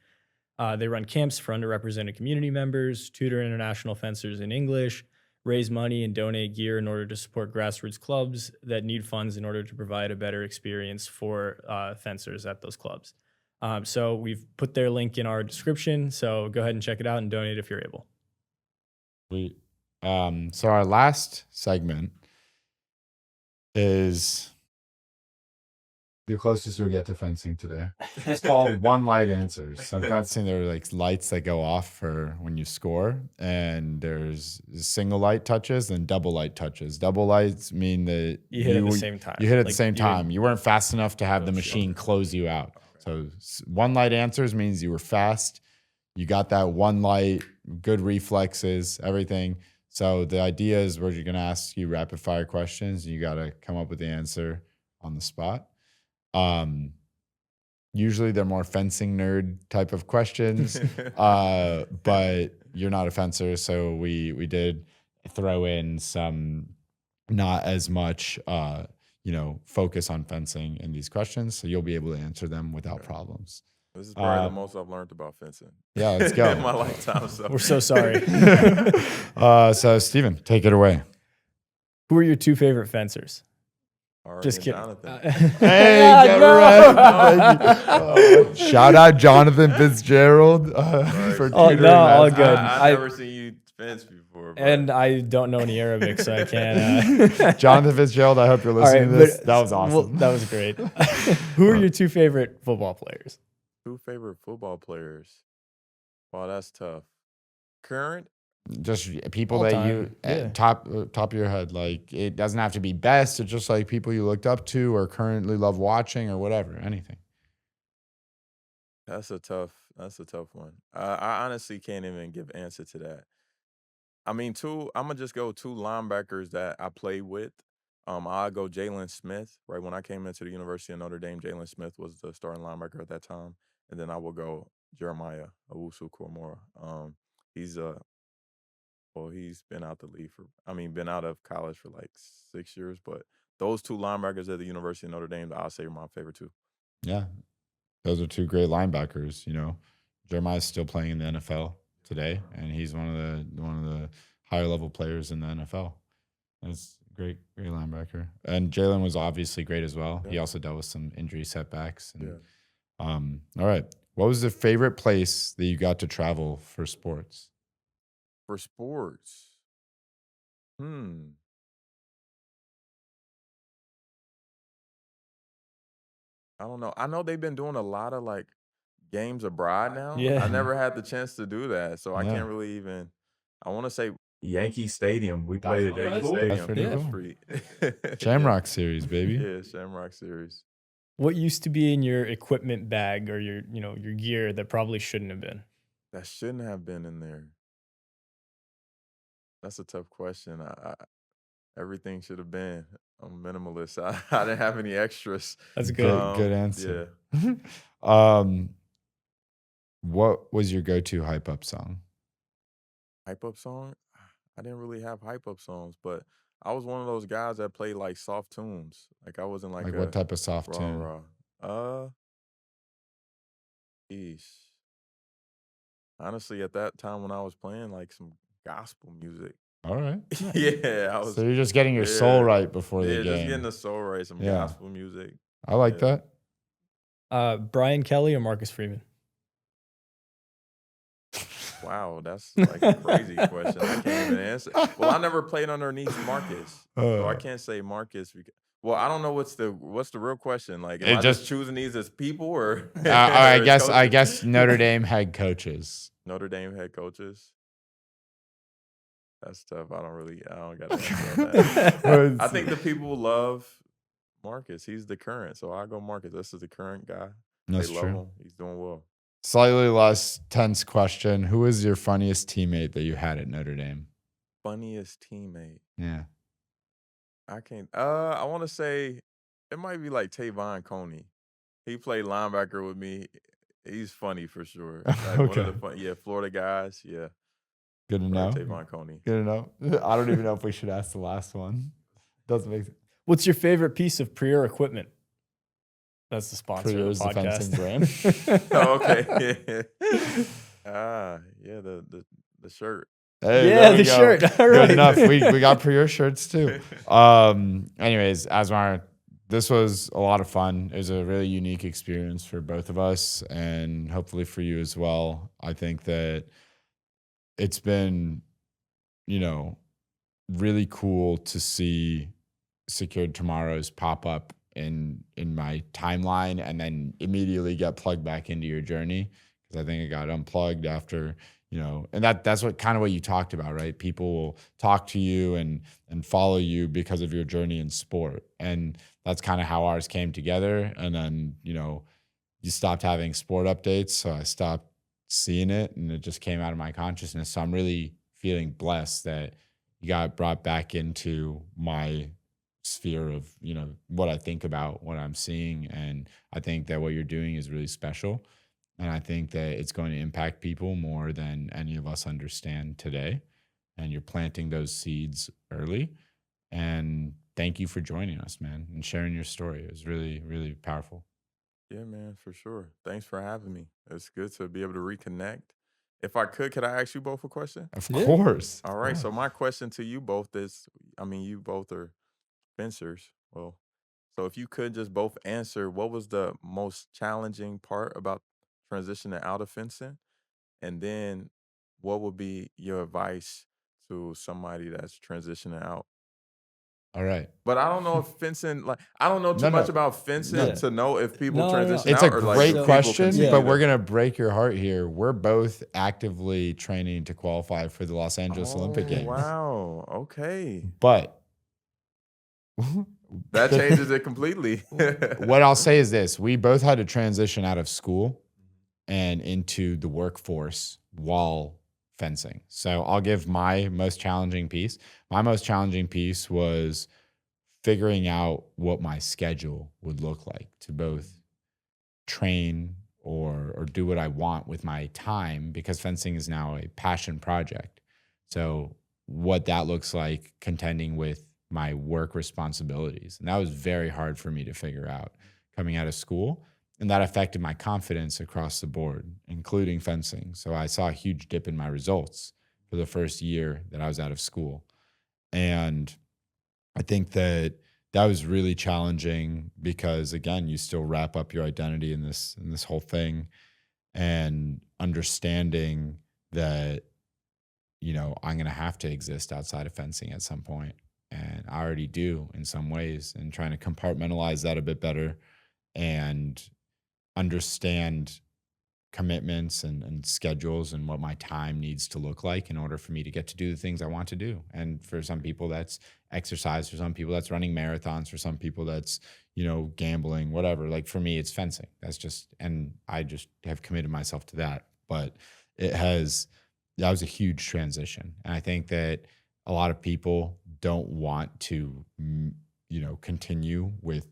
Speaker 2: They run camps for underrepresented community members, tutor international fencers in English, raise money and donate gear in order to support grassroots clubs that need funds in order to provide a better experience for fencers at those clubs. So we've put their link in our description, so go ahead and check it out and donate if you're able.
Speaker 1: So our last segment is the closest we get to fencing today. It's called one light answers. So I've got seen there are like lights that go off for when you score, and there's single light touches and double light touches. Double lights mean that
Speaker 2: you hit at the same time.
Speaker 1: You hit at the same time. You weren't fast enough to have the machine close you out. So one light answers means you were fast. You got that one light, good reflexes, everything. So the idea is we're going to ask you rapid fire questions. You got to come up with the answer on the spot. Usually they're more fencing nerd type of questions, but you're not a fencer, so we did throw in some not as much focus on fencing in these questions, so you'll be able to answer them without problems.
Speaker 3: This is probably the most I've learned about fencing.
Speaker 1: Yeah, let's go.
Speaker 3: In my lifetime. So.
Speaker 2: We're so sorry.
Speaker 1: So Steven, take it away.
Speaker 2: Who are your 2 favorite fencers? Just kidding.
Speaker 1: Hey, get right. Shout out Jonathan Fitzgerald for tutoring.
Speaker 2: All good.
Speaker 3: I've never seen you fence before. But.
Speaker 2: And I don't know any Arabic, so I can't.
Speaker 1: Jonathan Fitzgerald, I hope you're listening to this. That was awesome.
Speaker 2: Well, that was great. Who are your 2 favorite football players?
Speaker 3: 2 favorite football players. Wow, that's tough. Current?
Speaker 1: Just people
Speaker 2: All
Speaker 1: that
Speaker 2: time.
Speaker 1: you
Speaker 2: Yeah.
Speaker 1: top of your head. Like, it doesn't have to be best. It's just like people you looked up to or currently love watching or whatever. Anything.
Speaker 3: That's a tough one. I honestly can't even give answer to that. I mean, I'm gonna just go 2 linebackers that I played with. I'll go Jalen Smith. Right when I came into the University of Notre Dame, Jalen Smith was the starting linebacker at that time, and then I will go Jeremiah Owusu-Koramoah. He's been out been out of college for like 6 years, but those 2 linebackers at the University of Notre Dame, I'll say are my favorite 2.
Speaker 1: Yeah. Those are 2 great linebackers. Jeremiah's still playing in the NFL today, and he's one of the higher level players in the NFL. That's great linebacker. And Jalen was obviously great as well. Yeah. He also dealt with some injury setbacks. And, all right. What was the favorite place that you got to travel for sports?
Speaker 3: For sports, I don't know. I know they've been doing a lot of like games abroad now.
Speaker 2: Yeah.
Speaker 3: I never had the chance to do that, so I can't really even. I want to say
Speaker 4: Yankee Stadium. We played at Yankee
Speaker 3: Stadium.
Speaker 1: That's pretty cool. Shamrock Series, baby.
Speaker 3: Yeah, Shamrock Series.
Speaker 2: What used to be in your equipment bag or your gear that probably shouldn't have been?
Speaker 3: That shouldn't have been in there. That's a tough question. Everything should have been. I'm minimalist. I didn't have any extras.
Speaker 2: That's good.
Speaker 1: Good answer. Yeah. What was your go-to hype up song?
Speaker 3: Hype up song? I didn't really have hype up songs, but I was one of those guys that played like soft tunes. Like I wasn't like
Speaker 1: what type of soft tune?
Speaker 3: Geez. Honestly, at that time when I was playing like some gospel music.
Speaker 1: All right.
Speaker 3: Yeah,
Speaker 1: So you're just getting your soul right before the game.
Speaker 3: Yeah, just getting the soul right, some gospel music.
Speaker 1: I like that.
Speaker 2: Brian Kelly or Marcus Freeman?
Speaker 3: Wow, that's like a crazy question. I can't even answer. Well, I never played underneath Marcus, so I can't say Marcus. Well, I don't know what's the real question. Like, am I just choosing these as people or?
Speaker 1: I guess Notre Dame head coaches.
Speaker 3: Notre Dame head coaches. That's tough. I don't got to answer on that. I think the people love Marcus. He's the current, so I go Marcus. This is the current guy.
Speaker 1: That's
Speaker 3: they
Speaker 1: true.
Speaker 3: love him. He's doing well.
Speaker 1: Slightly less tense question. Who was your funniest teammate that you had at Notre Dame?
Speaker 3: Funniest teammate?
Speaker 1: Yeah.
Speaker 3: I can't. I want to say it might be like Tavon Coney. He played linebacker with me. He's funny for sure. Like
Speaker 1: Okay.
Speaker 3: One of the Florida guys. Yeah.
Speaker 1: Good to know.
Speaker 3: Tavon Coney.
Speaker 1: Good to know. I don't even know if we should ask the last one. Doesn't make sense.
Speaker 2: What's your favorite piece of Prior equipment? That's the sponsor of the
Speaker 1: Prior's the
Speaker 2: podcast.
Speaker 1: fencing brand.
Speaker 3: Oh, okay. The shirt.
Speaker 1: Hey,
Speaker 2: Yeah,
Speaker 1: there we
Speaker 2: the
Speaker 1: go.
Speaker 2: shirt. All
Speaker 1: Good
Speaker 2: right.
Speaker 1: enough. We got Prior shirts too. Anyways, Asmar, this was a lot of fun. It was a really unique experience for both of us and hopefully for you as well. I think that it's been, really cool to see Secured Tomorrows pop up in my timeline and then immediately get plugged back into your journey, because I think it got unplugged after, and that's what kind of what you talked about, right? People will talk to you and follow you because of your journey in sport. And that's kind of how ours came together. And then, you stopped having sport updates. So I stopped seeing it and it just came out of my consciousness. So I'm really feeling blessed that you got brought back into my sphere of, you know, what I think about, what I'm seeing. And I think that what you're doing is really special. And I think that it's going to impact people more than any of us understand today. And you're planting those seeds early. And thank you for joining us, man, and sharing your story. It was really, really powerful.
Speaker 3: Yeah, man, for sure. Thanks for having me. It's good to be able to reconnect. If I could I ask you both a question?
Speaker 1: Of
Speaker 2: Yeah.
Speaker 1: course.
Speaker 3: All right. So my question to you both is, I mean, you both are fencers. Well, so if you could just both answer, what was the most challenging part about transitioning out of fencing? And then what would be your advice to somebody that's transitioning out?
Speaker 1: All right.
Speaker 3: But I don't know if fencing, like, I don't know too
Speaker 1: No,
Speaker 3: much
Speaker 1: no.
Speaker 3: about fencing
Speaker 1: No.
Speaker 3: to know if people
Speaker 2: No, no, no.
Speaker 3: transition
Speaker 1: It's a
Speaker 3: out or like
Speaker 1: great
Speaker 3: if people
Speaker 1: question,
Speaker 3: continue
Speaker 1: but
Speaker 3: to.
Speaker 1: we're going to break your heart here. We're both actively training to qualify for the Los Angeles Olympic
Speaker 3: Oh,
Speaker 1: Games.
Speaker 3: wow. Okay.
Speaker 1: But
Speaker 3: That changes it completely.
Speaker 1: what I'll say is this: we both had to transition out of school and into the workforce while fencing. So I'll give my most challenging piece. My most challenging piece was figuring out what my schedule would look like to both train or do what I want with my time, because fencing is now a passion project. So what that looks like contending with my work responsibilities. And that was very hard for me to figure out coming out of school. And that affected my confidence across the board, including fencing. So I saw a huge dip in my results for the first year that I was out of school. And I think that that was really challenging because, again, you still wrap up your identity in this whole thing, and understanding that, you know, I'm going to have to exist outside of fencing at some point. And I already do in some ways, and trying to compartmentalize that a bit better and understand commitments and schedules and what my time needs to look like in order for me to get to do the things I want to do. And for some people that's exercise, for some people that's running marathons, for some people that's, you know, gambling, whatever. Like for me, it's fencing. That's just, and I just have committed myself to that. But that was a huge transition. And I think that a lot of people don't want to, you know, continue with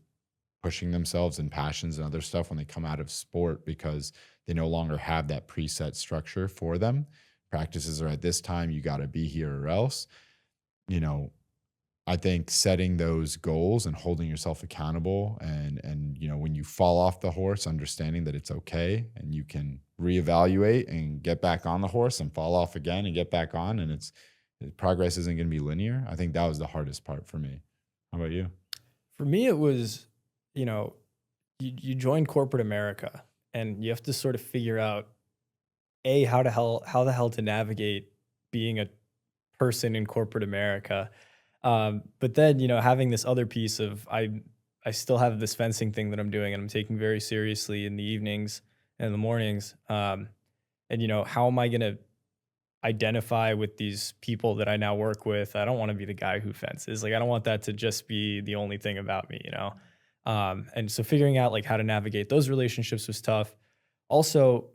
Speaker 1: pushing themselves and passions and other stuff when they come out of sport, because they no longer have that preset structure for them. Practices are at this time, you got to be here or else. You know, I think setting those goals and holding yourself accountable, and you know, when you fall off the horse, understanding that it's okay and you can reevaluate and get back on the horse and fall off again and get back on, and progress isn't going to be linear. I think that was the hardest part for me. How about you?
Speaker 2: For me, it was, you know, you join corporate America and you have to sort of figure out how the hell to navigate being a person in corporate America. But then, you know, having this other piece of I still have this fencing thing that I'm doing and I'm taking very seriously in the evenings and in the mornings. And you know, how am I going to identify with these people that I now work with? I don't want to be the guy who fences. Like, I don't want that to just be the only thing about me, you know? And so figuring out like how to navigate those relationships was tough. Also,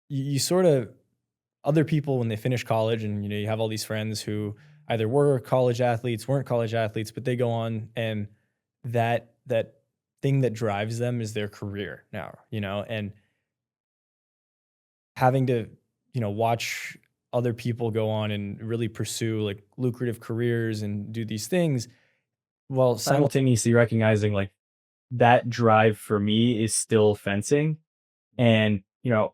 Speaker 2: you sort of, other people when they finish college, and you know, you have all these friends who either were college athletes, weren't college athletes, but they go on, and that thing that drives them is their career now, you know, and having to, you know, watch other people go on and really pursue like lucrative careers and do these things while simultaneously recognizing like that drive for me is still fencing. And, you know,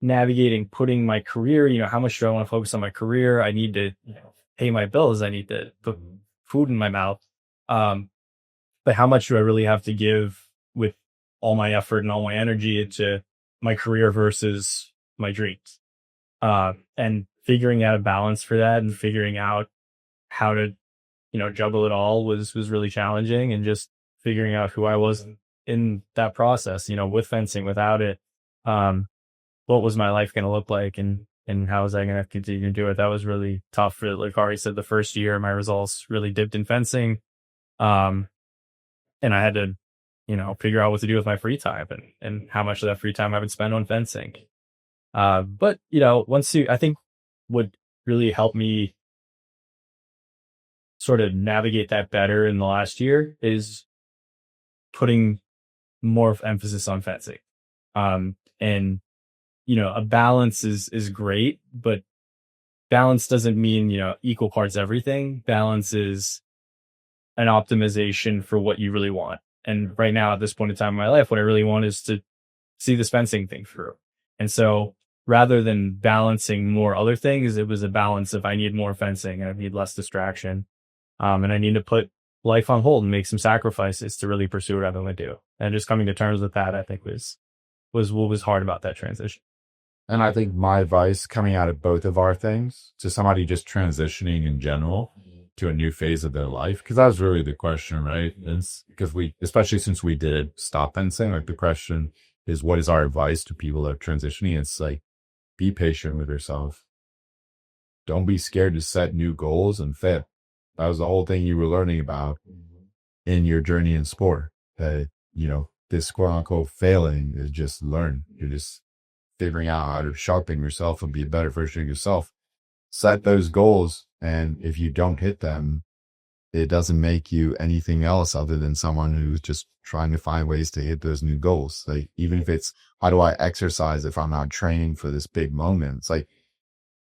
Speaker 2: navigating, putting my career, you know, how much do I want to focus on my career? I need to, you know, pay my bills. I need to put food in my mouth. But how much do I really have to give with all my effort and all my energy into my career versus my dreams? And figuring out a balance for that and figuring out how to, you know, juggle it all was really challenging, and just figuring out who I was in that process, you know, with fencing, without it. What was my life going to look like, and how was I going to continue to do it? That was really tough. For, like Ari said, the first year my results really dipped in fencing. And I had to, you know, figure out what to do with my free time, and how much of that free time I would spend on fencing. But, you know, I think what really helped me
Speaker 5: sort of navigate that better in the last year is putting more emphasis on fencing. And, a balance is great, but balance doesn't mean, equal parts everything. Balance is an optimization for what you really want. And right now, at this point in time in my life, what I really want is to see this fencing thing through. And so rather than balancing more other things, it was a balance of I need more fencing and I need less distraction. And I need to put life on hold and make some sacrifices to really pursue what I want to do. And just coming to terms with that, I think was what was hard about that transition.
Speaker 1: And I think my advice coming out of both of our things to somebody just transitioning in general to a new phase of their life, because that was really the question, right? Because especially since we did stop fencing, like the question is, what is our advice to people that are transitioning? It's like, be patient with yourself. Don't be scared to set new goals and fail. That was the whole thing you were learning about in your journey in sport. That, this quote unquote failing is just learn. You're just figuring out how to sharpen yourself and be a better version of yourself. Set those goals. And if you don't hit them, it doesn't make you anything else other than someone who's just trying to find ways to hit those new goals. Like, even if it's, how do I exercise if I'm not training for this big moment? It's like,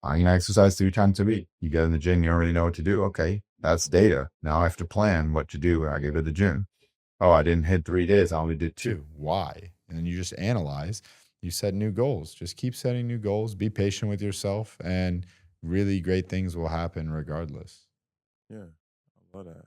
Speaker 1: I'm going to exercise 3 times a week. You get in the gym, you already know what to do. Okay, that's data. Now I have to plan what to do when I get to the gym. Oh, I didn't hit 3 days. I only did 2. Why? And you just analyze. You set new goals. Just keep setting new goals. Be patient with yourself, and really great things will happen regardless.
Speaker 3: Yeah, I love that.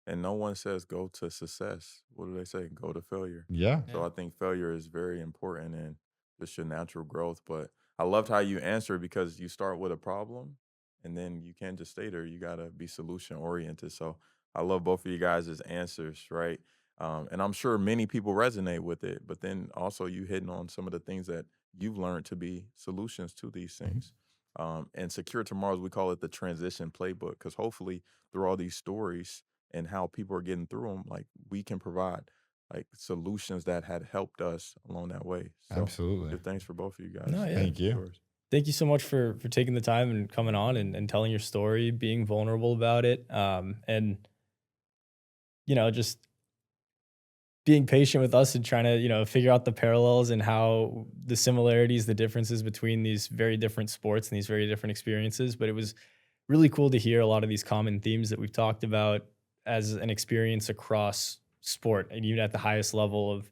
Speaker 3: And no one says go to success. What do they say? Go to failure.
Speaker 1: Yeah.
Speaker 3: So I think failure is very important in just your natural growth. But I loved how you answered, because you start with a problem and then you can't just stay there. You got to be solution oriented. So I love both of you guys' answers, right? And I'm sure many people resonate with it, but then also you hitting on some of the things that you've learned to be solutions to these things. And Secure Tomorrows, we call it the transition playbook, because hopefully through all these stories and how people are getting through them, like, we can provide like solutions that had helped us along that way. So,
Speaker 1: absolutely.
Speaker 3: Good thanks for both of you guys.
Speaker 2: No, yeah.
Speaker 1: Thank you.
Speaker 2: Thank you so much for taking the time and coming on and telling your story, being vulnerable about it. And, just being patient with us and trying to, figure out the parallels and how the similarities, the differences between these very different sports and these very different experiences. But it was really cool to hear a lot of these common themes that we've talked about as an experience across sport, and even at the highest level of,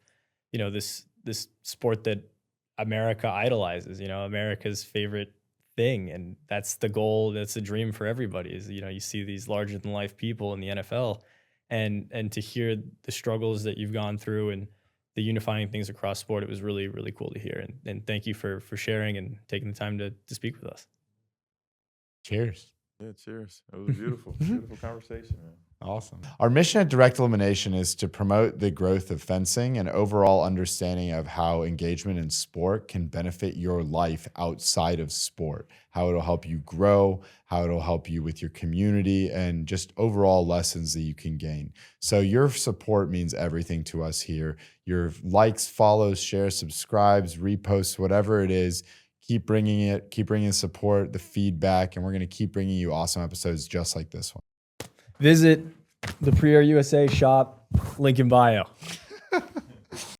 Speaker 2: this sport that America idolizes, America's favorite thing. And that's the goal. That's the dream for everybody is, you see these larger than life people in the NFL, and to hear the struggles that you've gone through and the unifying things across sport. It was really, really cool to hear. And thank you for sharing and taking the time to speak with us.
Speaker 1: Cheers.
Speaker 3: Yeah, cheers. It was beautiful. Beautiful conversation, man.
Speaker 1: Awesome. Our mission at Direct Elimination is to promote the growth of fencing and overall understanding of how engagement in sport can benefit your life outside of sport, how it'll help you grow, how it'll help you with your community, and just overall lessons that you can gain. So your support means everything to us here. Your likes, follows, shares, subscribes, reposts, whatever it is, keep bringing support, the feedback, and we're going to keep bringing you awesome episodes just like this one.
Speaker 2: Visit the Pre-Air USA shop, link in bio.